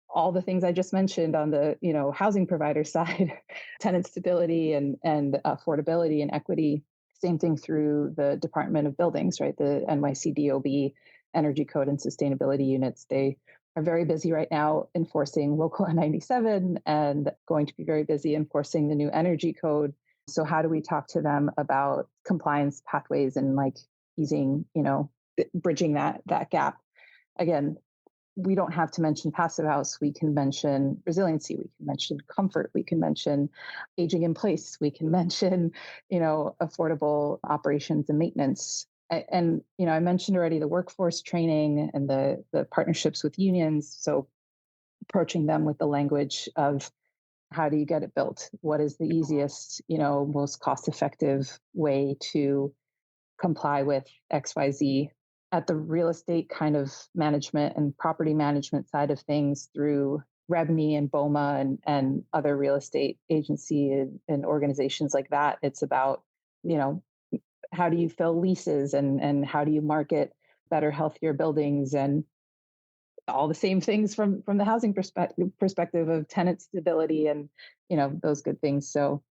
all the things I just mentioned on the, housing provider side, tenant stability and affordability and equity. Same thing through the Department of Buildings, right? The NYCDOB Energy Code and Sustainability Units. They are very busy right now enforcing Local 97 and going to be very busy enforcing the new energy code. So how do we talk to them about compliance pathways and easing, bridging that gap? Again, we don't have to mention Passive House. We can mention resiliency. We can mention comfort. We can mention aging in place. We can mention, affordable operations and maintenance. And, I mentioned already the workforce training and the partnerships with unions. So approaching them with the language of how do you get it built? What is the easiest, most cost-effective way to comply with XYZ? At the real estate kind of management and property management side of things through REBNY and BOMA and other real estate agency and organizations like that, it's about, how do you fill leases and how do you market better, healthier buildings and all the same things from the housing perspective of tenant stability and those good things. So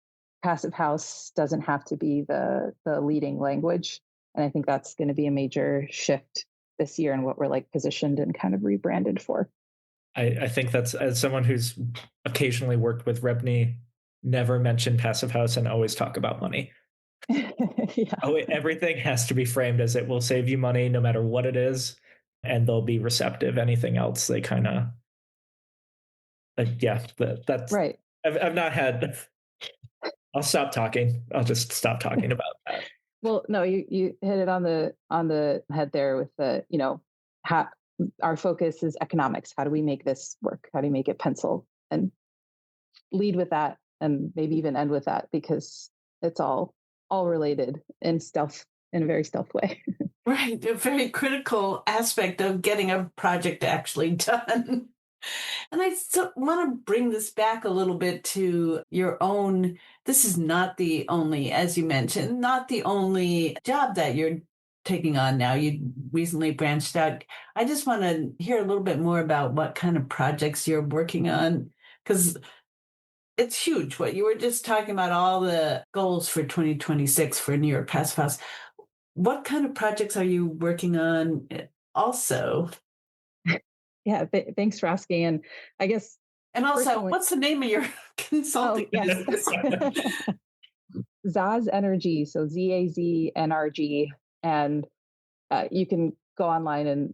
passive house doesn't have to be the leading language, and I think that's going to be a major shift this year in what we're like positioned and kind of rebranded for. I think that's, as someone who's occasionally worked with REBNY, never mention passive house and always talk about money. Yeah. Everything has to be framed as it will save you money no matter what it is, and they'll be receptive. Anything else, they kind of, that's right. I've not had. I'll stop talking. I'll just stop talking about that. Well, no, you hit it on the head there with the, how our focus is economics. How do we make this work? How do you make it pencil? And lead with that, and maybe even end with that, because it's all related in a very stealth way. Right, a very critical aspect of getting a project actually done. And I want to bring this back a little bit to your own. This is not the only, as you mentioned, not the only job that you're taking on now. You recently branched out. I just want to hear a little bit more about what kind of projects you're working on, because it's huge. What you were just talking about, all the goals for 2026 for New York Passive House. What kind of projects are you working on also? Yeah, thanks for asking. And I guess, and also, what's the name of your consulting business? Zaza Energy, so ZAZNRG, and you can go online and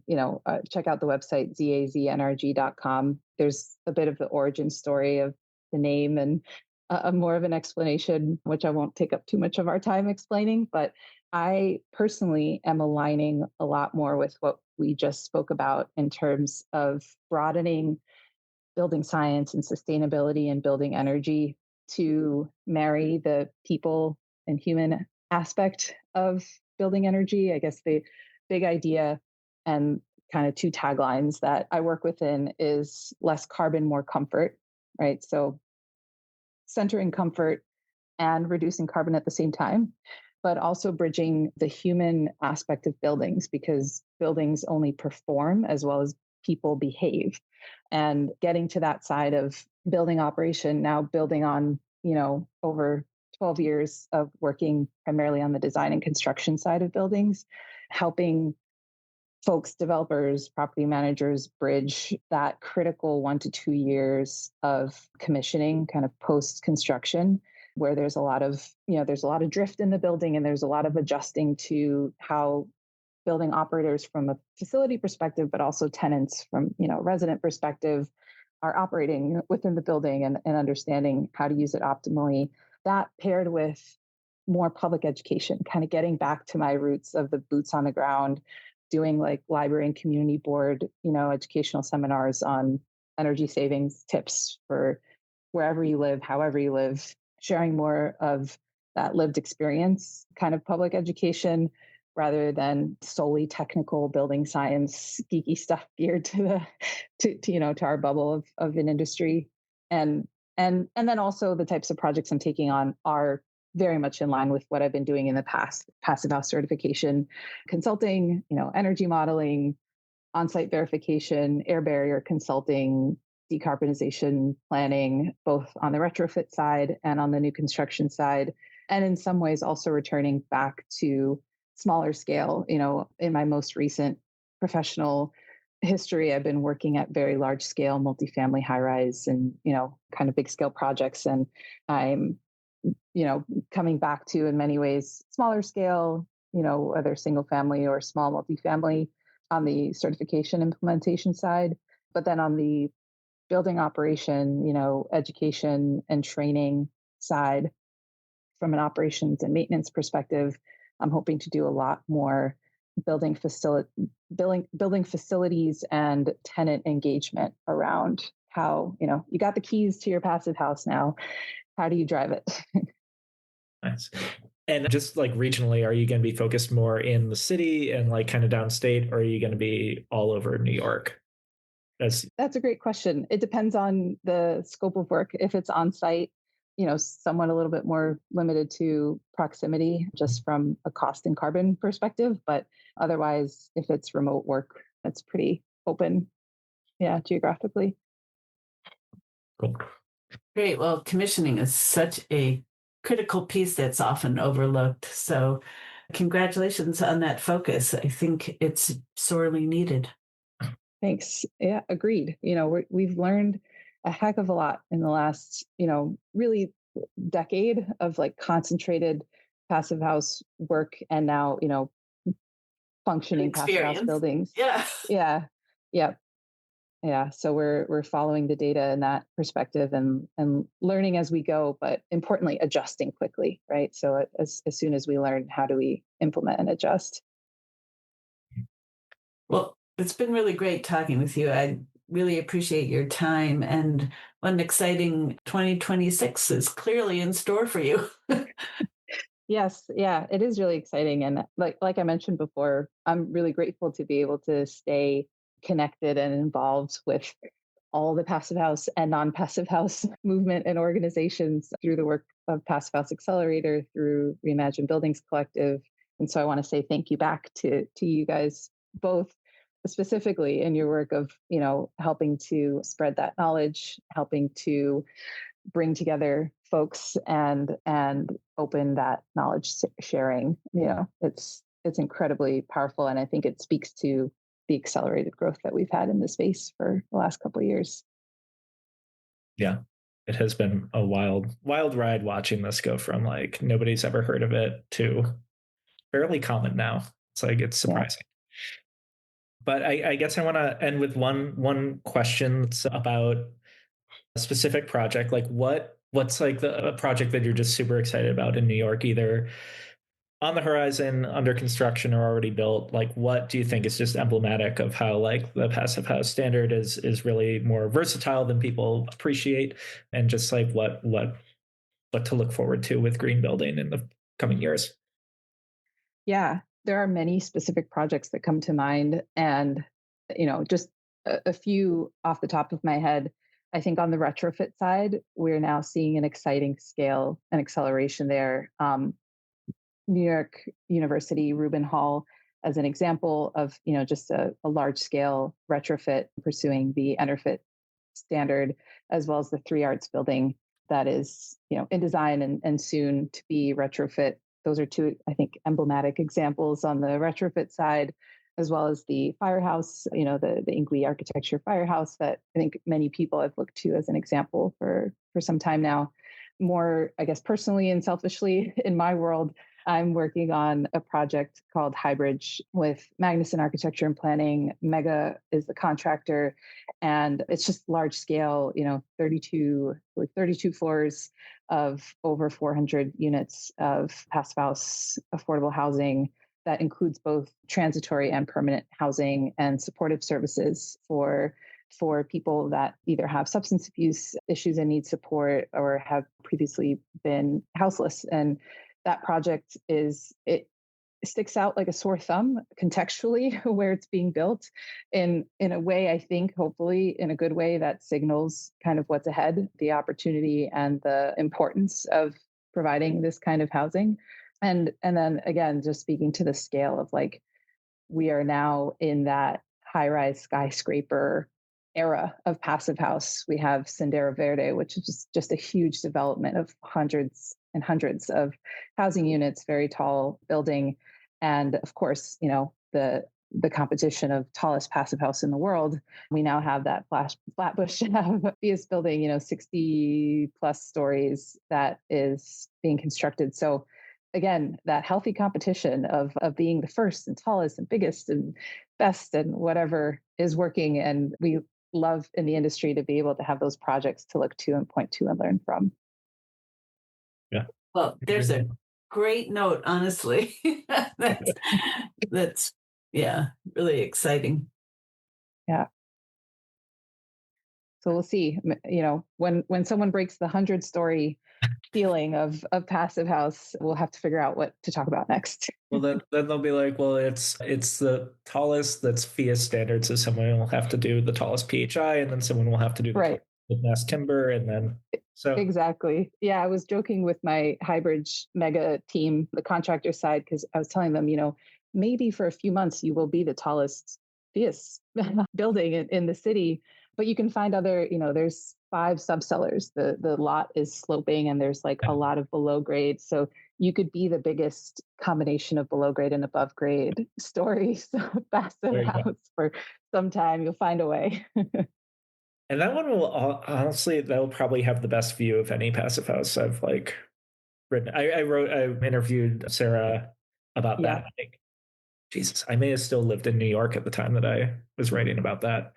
check out the website zaznrg.com. There's a bit of the origin story of the name and a more of an explanation, which I won't take up too much of our time explaining. But I personally am aligning a lot more with what we just spoke about in terms of broadening building science and sustainability and building energy to marry the people and human aspect of building energy. I guess the big idea and kind of two taglines that I work within is less carbon, more comfort, right? So centering comfort and reducing carbon at the same time, but also bridging the human aspect of buildings, because buildings only perform as well as people behave. And getting to that side of building operation, now building on, over 12 years of working primarily on the design and construction side of buildings, helping folks, developers, property managers bridge that critical 1 to 2 years of commissioning, kind of post-construction, where there's a lot of drift in the building, and there's a lot of adjusting to how building operators from a facility perspective, but also tenants from, resident perspective, are operating within the building and understanding how to use it optimally. That paired with more public education, kind of getting back to my roots of the boots on the ground, doing like library and community board, educational seminars on energy savings tips for wherever you live, however you live, sharing more of that lived experience kind of public education rather than solely technical building science geeky stuff geared to our bubble of an industry. And then also the types of projects I'm taking on are very much in line with what I've been doing in the past: passive house certification, consulting, energy modeling, on-site verification, air barrier consulting, decarbonization planning, both on the retrofit side and on the new construction side. And in some ways also returning back to smaller scale. In my most recent professional history, I've been working at very large scale multifamily high-rise and, kind of big scale projects. And I'm coming back to, in many ways, smaller scale, whether single family or small multifamily on the certification implementation side. But then on the building operation, education and training side, from an operations and maintenance perspective, I'm hoping to do a lot more building facilities and tenant engagement around how, you got the keys to your passive house now. How do you drive it? Nice. And just like regionally, are you going to be focused more in the city and like kind of downstate, or are you going to be all over New York? That's a great question. It depends on the scope of work. If it's on site, somewhat a little bit more limited to proximity just from a cost and carbon perspective. But otherwise, if it's remote work, it's pretty open, geographically. Cool. Great. Well, commissioning is such a critical piece that's often overlooked. So congratulations on that focus. I think it's sorely needed. Thanks. Yeah, agreed. We've learned a heck of a lot in the last, really decade of like concentrated passive house work, and now, functioning passive house buildings. Yeah. Yeah. Yeah. Yeah. So we're following the data in that perspective and learning as we go, but importantly, adjusting quickly, right? So as soon as we learn, how do we implement and adjust? Well, it's been really great talking with you. I really appreciate your time, and what an exciting 2026 is clearly in store for you. Yes, yeah, it is really exciting, and like I mentioned before, I'm really grateful to be able to stay connected and involved with all the passive house and non-passive house movement and organizations through the work of Passive House Accelerator, through Reimagine Buildings Collective. And so I want to say thank you back to you guys both, specifically in your work of, helping to spread that knowledge, helping to bring together folks and open that knowledge sharing. It's incredibly powerful, and I think it speaks to the accelerated growth that we've had in the space for the last couple of years. Yeah, it has been a wild ride watching this go from like nobody's ever heard of it to fairly common now. It's like, it's surprising. Yeah. But I guess I want to end with one question about a specific project. Like what's like a project that you're just super excited about in New York, either on the horizon, under construction, or already built? Like, what do you think is just emblematic of how like the passive house standard is really more versatile than people appreciate, and just like what to look forward to with green building in the coming years? Yeah, there are many specific projects that come to mind, and just a few off the top of my head. I think on the retrofit side, we're now seeing an exciting scale and acceleration there. New York University Rubin Hall as an example of, just a large scale retrofit pursuing the ENERFIT standard, as well as the Three Arts building that is, in design and soon to be retrofit. Those are two, I think, emblematic examples on the retrofit side, as well as the firehouse, the Ingui architecture firehouse that I think many people have looked to as an example for some time now. More, I guess, personally and selfishly in my world, I'm working on a project called Highbridge with Magnuson Architecture and Planning. Mega is the contractor, and it's just large scale, 32 floors of over 400 units of passive house affordable housing that includes both transitory and permanent housing and supportive services for people that either have substance abuse issues and need support or have previously been houseless. And that project it sticks out like a sore thumb contextually where it's being built in a way, I think, hopefully in a good way, that signals kind of what's ahead, the opportunity and the importance of providing this kind of housing. And then again, just speaking to the scale of like, we are now in that high-rise skyscraper era of passive house. We have Sendero Verde, which is just a huge development of hundreds and hundreds of housing units, very tall building. And of course, the competition of tallest passive house in the world. We now have that Flatbush biggest building, 60 plus stories that is being constructed. So again, that healthy competition of being the first and tallest and biggest and best and whatever is working. And we love in the industry to be able to have those projects to look to and point to and learn from. Yeah. Well, there's a great note, honestly. that's really exciting. Yeah. So we'll see. When someone breaks the 100-story ceiling of Passive House, we'll have to figure out what to talk about next. Well, then they'll be like, well, it's the tallest that's FIA standard, so someone will have to do the tallest PHI, and then someone will have to do the Right. mass timber, and then so exactly. Yeah, I was joking with my Highbridge Mega team, the contractor side, because I was telling them, maybe for a few months you will be the tallest FIAS building in the city, but you can find other, there's 5 subcellars. The lot is sloping and there's like a lot of below grade. So you could be the biggest combination of below grade and above grade stories. Passive House for some time. You'll find a way. And that one will honestly, that'll probably have the best view of any Passive House I've like written. I interviewed Sarah about that. I think, Jesus, I may have still lived in New York at the time that I was writing about that.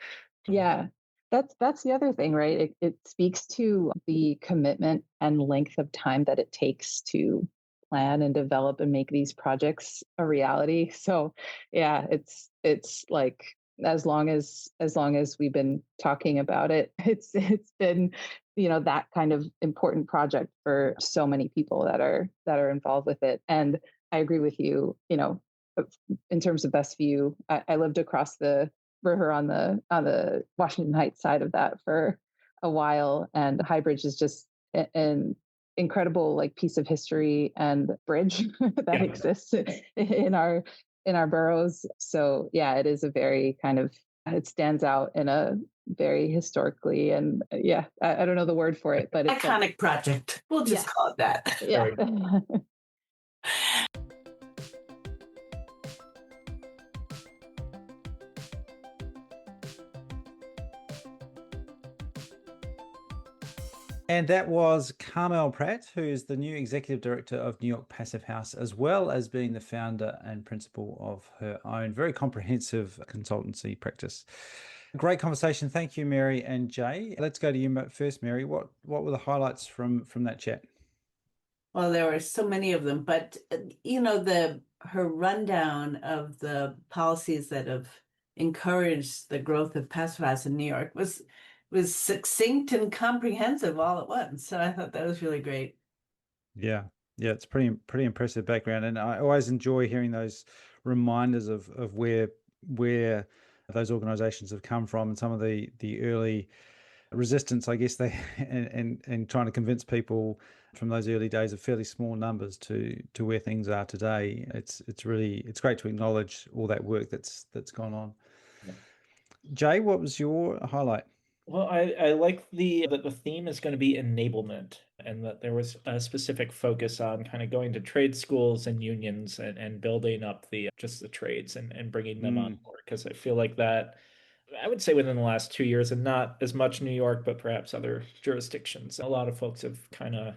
Yeah, that's the other thing, right? It speaks to the commitment and length of time that it takes to plan and develop and make these projects a reality. So, yeah, it's like as long as we've been talking about it, it's been that kind of important project for so many people that are involved with it. And I agree with you. In terms of best view, I lived across the river on the Washington Heights side of that for a while, and High Bridge is just an incredible like piece of history and bridge that exists in our boroughs. So yeah, it is a very kind of, it stands out in a very historically and I don't know the word for it, but it's iconic project. We'll just call it that. Yeah. And that was Carmel Pratt, who is the new executive director of New York Passive House, as well as being the founder and principal of her own very comprehensive consultancy practice. Great conversation. Thank you, Mary and Jay. Let's go to you first, Mary. What were the highlights from that chat? Well, there were so many of them, but her rundown of the policies that have encouraged the growth of Passive House in New York was succinct and comprehensive all at once. So I thought that was really great. Yeah, it's pretty impressive background, and I always enjoy hearing those reminders of where those organizations have come from and some of the early resistance, I guess, they and trying to convince people from those early days of fairly small numbers to where things are today. It's great to acknowledge all that work that's gone on. Yeah. Jay, what was your highlight? Well, I like that the theme is going to be enablement, and that there was a specific focus on kind of going to trade schools and unions and building up just the trades and bringing them on board. Because I feel like that, I would say within the last 2 years, and not as much New York, but perhaps other jurisdictions, a lot of folks have kind of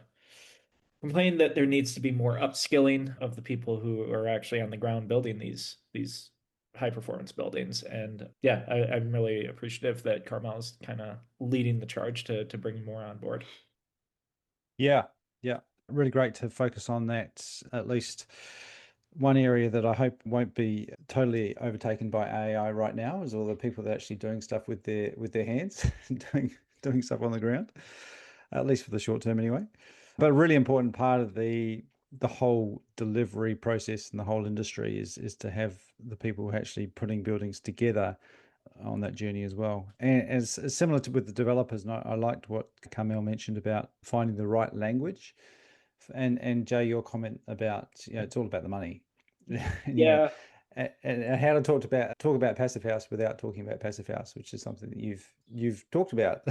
complained that there needs to be more upskilling of the people who are actually on the ground building these high performance buildings. And yeah, I'm really appreciative that Carmel is kind of leading the charge to bring more on board. Yeah. Really great to focus on that. At least one area that I hope won't be totally overtaken by AI right now is all the people that are actually doing stuff with their hands, doing stuff on the ground, at least for the short term anyway. But a really important part of the whole delivery process and the whole industry is to have the people who are actually putting buildings together on that journey as well. And as similar to with the developers, and I liked what Carmel mentioned about finding the right language. And Jay, your comment about it's all about the money. Yeah. And how to talk about Passive House without talking about Passive House, which is something that you've talked about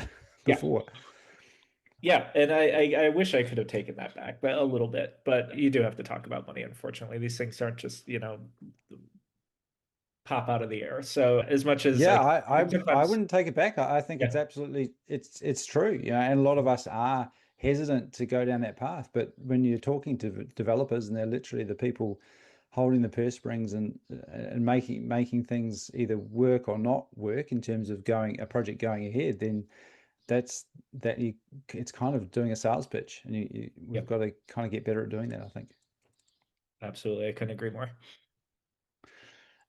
before. Yeah, and I wish I could have taken that back, but a little bit. But you do have to talk about money. Unfortunately, these things aren't just pop out of the air. So as much as I wouldn't take it back. I think it's absolutely it's true. And a lot of us are hesitant to go down that path. But when you're talking to developers and they're literally the people holding the purse strings and making things either work or not work in terms of a project going ahead, then it's kind of doing a sales pitch, and we've got to kind of get better at doing that, I think. Absolutely. I couldn't agree more.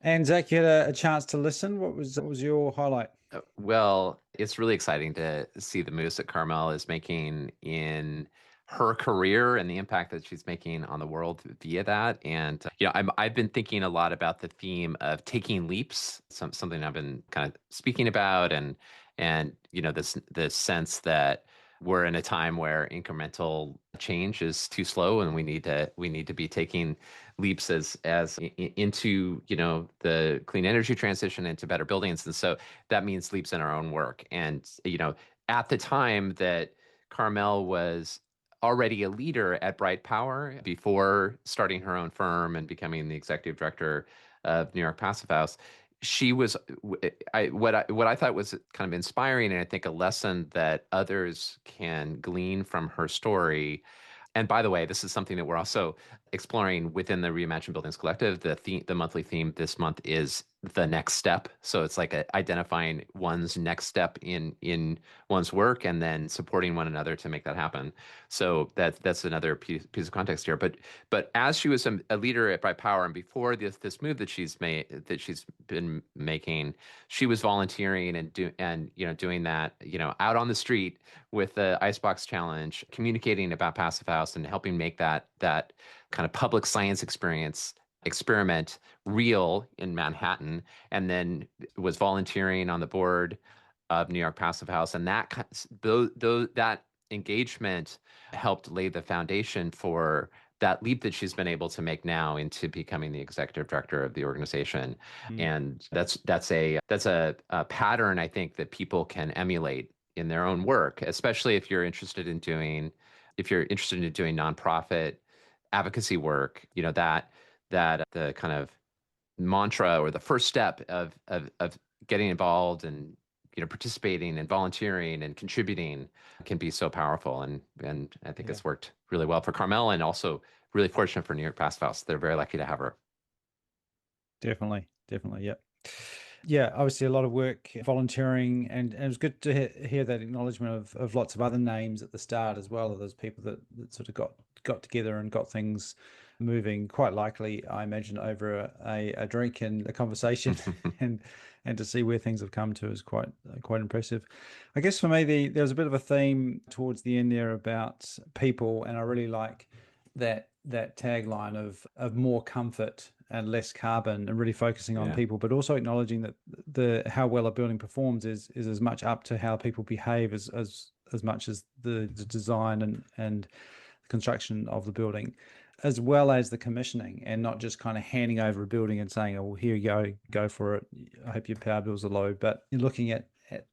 And Zach, you had a chance to listen. What was your highlight? Well, it's really exciting to see the moves that Carmel is making in her career and the impact that she's making on the world via that. And I've been thinking a lot about the theme of taking leaps, something I've been kind of speaking about, and this sense that we're in a time where incremental change is too slow, and we need to be taking leaps into the clean energy transition, into better buildings. And so that means leaps in our own work. And at the time that Carmel was already a leader at Bright Power before starting her own firm and becoming the executive director of New York Passive House, she was what I thought was kind of inspiring, and I think a lesson that others can glean from her story. And by the way, this is something that we're also exploring within the Reimagine Buildings Collective. The monthly theme this month is the next step. So it's like identifying one's next step in one's work and then supporting one another to make that happen. So that's another piece of context here. But as she was a leader at Bright Power, and before this move that she's been making, she was volunteering and doing that out on the street with the Icebox Challenge, communicating about Passive House and helping make that kind of public science experiment real in Manhattan, and then was volunteering on the board of New York Passive House, and that engagement helped lay the foundation for that leap that she's been able to make now into becoming the executive director of the organization. And that's a pattern I think that people can emulate in their own work, especially if you're interested in doing nonprofit advocacy work. That the kind of mantra or the first step of getting involved and participating and volunteering and contributing can be so powerful. And I think it's worked really well for Carmel, and also really fortunate for New York Passive House. They're very lucky to have her. Definitely. Yep. Yeah, obviously a lot of work volunteering, and it was good to hear that acknowledgement of lots of other names at the start as well, of those people that sort of got together and got things moving, quite likely, I imagine, over a drink and a conversation. and to see where things have come to is quite impressive. I guess for me, there was a bit of a theme towards the end there about people, and I really like that tagline of more comfort and less carbon, and really focusing on people, but also acknowledging that how well a building performs is as much up to how people behave as much as the design and construction of the building, as well as the commissioning, and not just kind of handing over a building and saying, oh, well, here you go for it. I hope your power bills are low. But you're looking at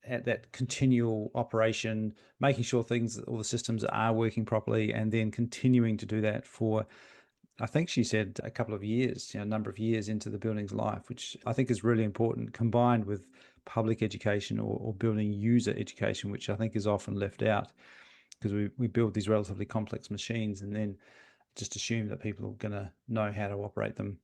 that continual operation, making sure all the systems are working properly, and then continuing to do that for, I think she said, a couple of years, a number of years into the building's life, which I think is really important, combined with public education or building user education, which I think is often left out, because we build these relatively complex machines and then just assume that people are going to know how to operate them.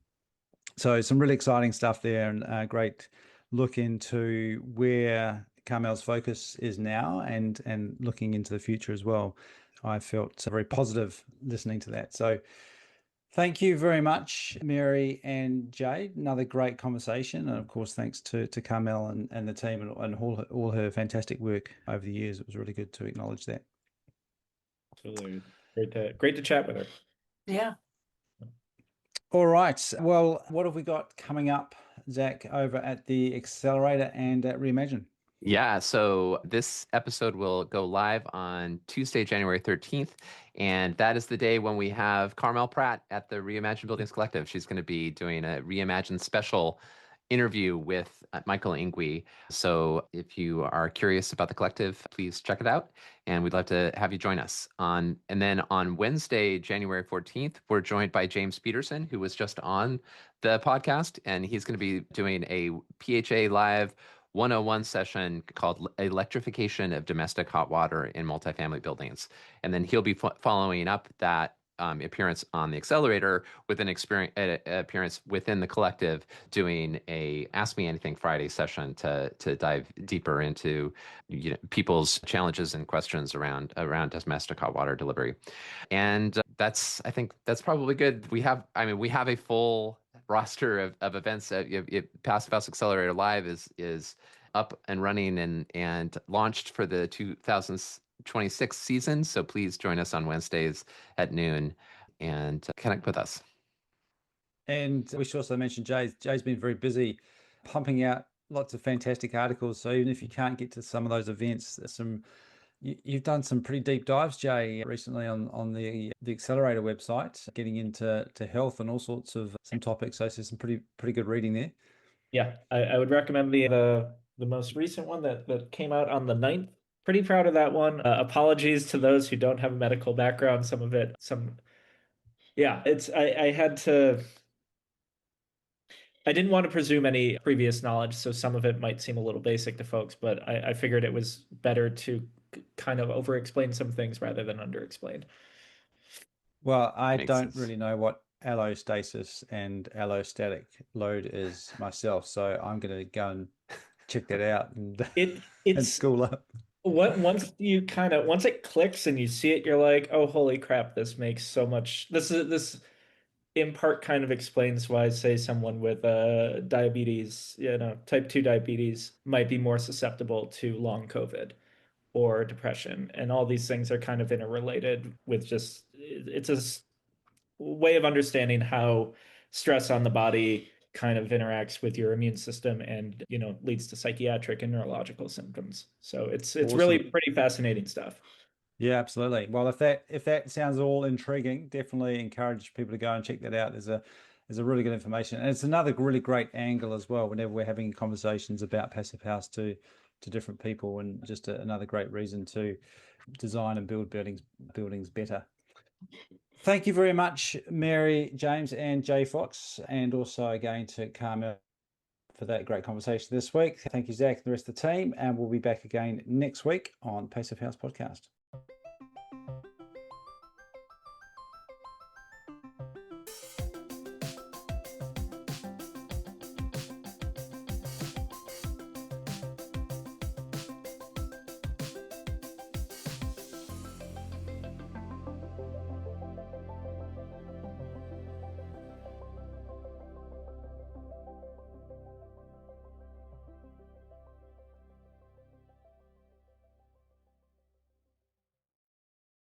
So some really exciting stuff there, and a great look into where Carmel's focus is now, and looking into the future as well. I felt very positive listening to that. So thank you very much, Mary and Jade. Another great conversation. And of course, thanks to Carmel and the team and all her fantastic work over the years. It was really good to acknowledge that. Absolutely. Great to chat with her. Yeah. All right. Well, what have we got coming up, Zach, over at the Accelerator and at Reimagine? Yeah, so this episode will go live on Tuesday, January 13th, and that is the day when we have Carmel Pratt at the Reimagine Buildings Collective. She's going to be doing a Reimagine special interview with Michael Ingui. So if you are curious about the collective, please check it out, and we'd love to have you join us. And then on Wednesday, January 14th, we're joined by James Peterson, who was just on the podcast, and he's going to be doing a PHA Live 101 session called Electrification of Domestic Hot Water in Multifamily Buildings. And then he'll be following up that appearance on the Accelerator with an appearance within the collective, doing a Ask Me Anything Friday session to dive deeper into people's challenges and questions around domestic hot water delivery. And I think that's probably good. We have a full roster of events. Passive House Accelerator Live is up and running and launched for the 2026 season. So please join us on Wednesdays at noon and connect with us. And we should also mention Jay's been very busy pumping out lots of fantastic articles. So even if you can't get to some of those events, you've done some pretty deep dives, Jay, recently on the Accelerator website, getting into health and all sorts of some topics. So there's some pretty good reading there. Yeah, I would recommend the most recent one that came out on the 9th. Pretty proud of that one. Apologies to those who don't have a medical background. I didn't want to presume any previous knowledge, so some of it might seem a little basic to folks, but I figured it was better to kind of over-explain some things rather than under-explain. Well, I don't really know what allostasis and allostatic load is myself, so I'm going to go and check that out and school up. Once it clicks and you see it, you're like, oh, holy crap, this makes so much. This in part kind of explains why, say, someone with diabetes, type 2 diabetes might be more susceptible to long COVID or depression. And all these things are kind of interrelated with it's a way of understanding how stress on the body kind of interacts with your immune system and, leads to psychiatric and neurological symptoms. So it's awesome. Really pretty fascinating stuff. Yeah, absolutely. Well, if that sounds all intriguing, definitely encourage people to go and check that out. There's a really good information, and it's another really great angle as well. Whenever we're having conversations about Passive House to different people, and just another great reason to design and build buildings better. Thank you very much, Mary, James, and Jay Fox, and also again to Carmel for that great conversation this week. Thank you, Zach, and the rest of the team, and we'll be back again next week on Passive House Podcast.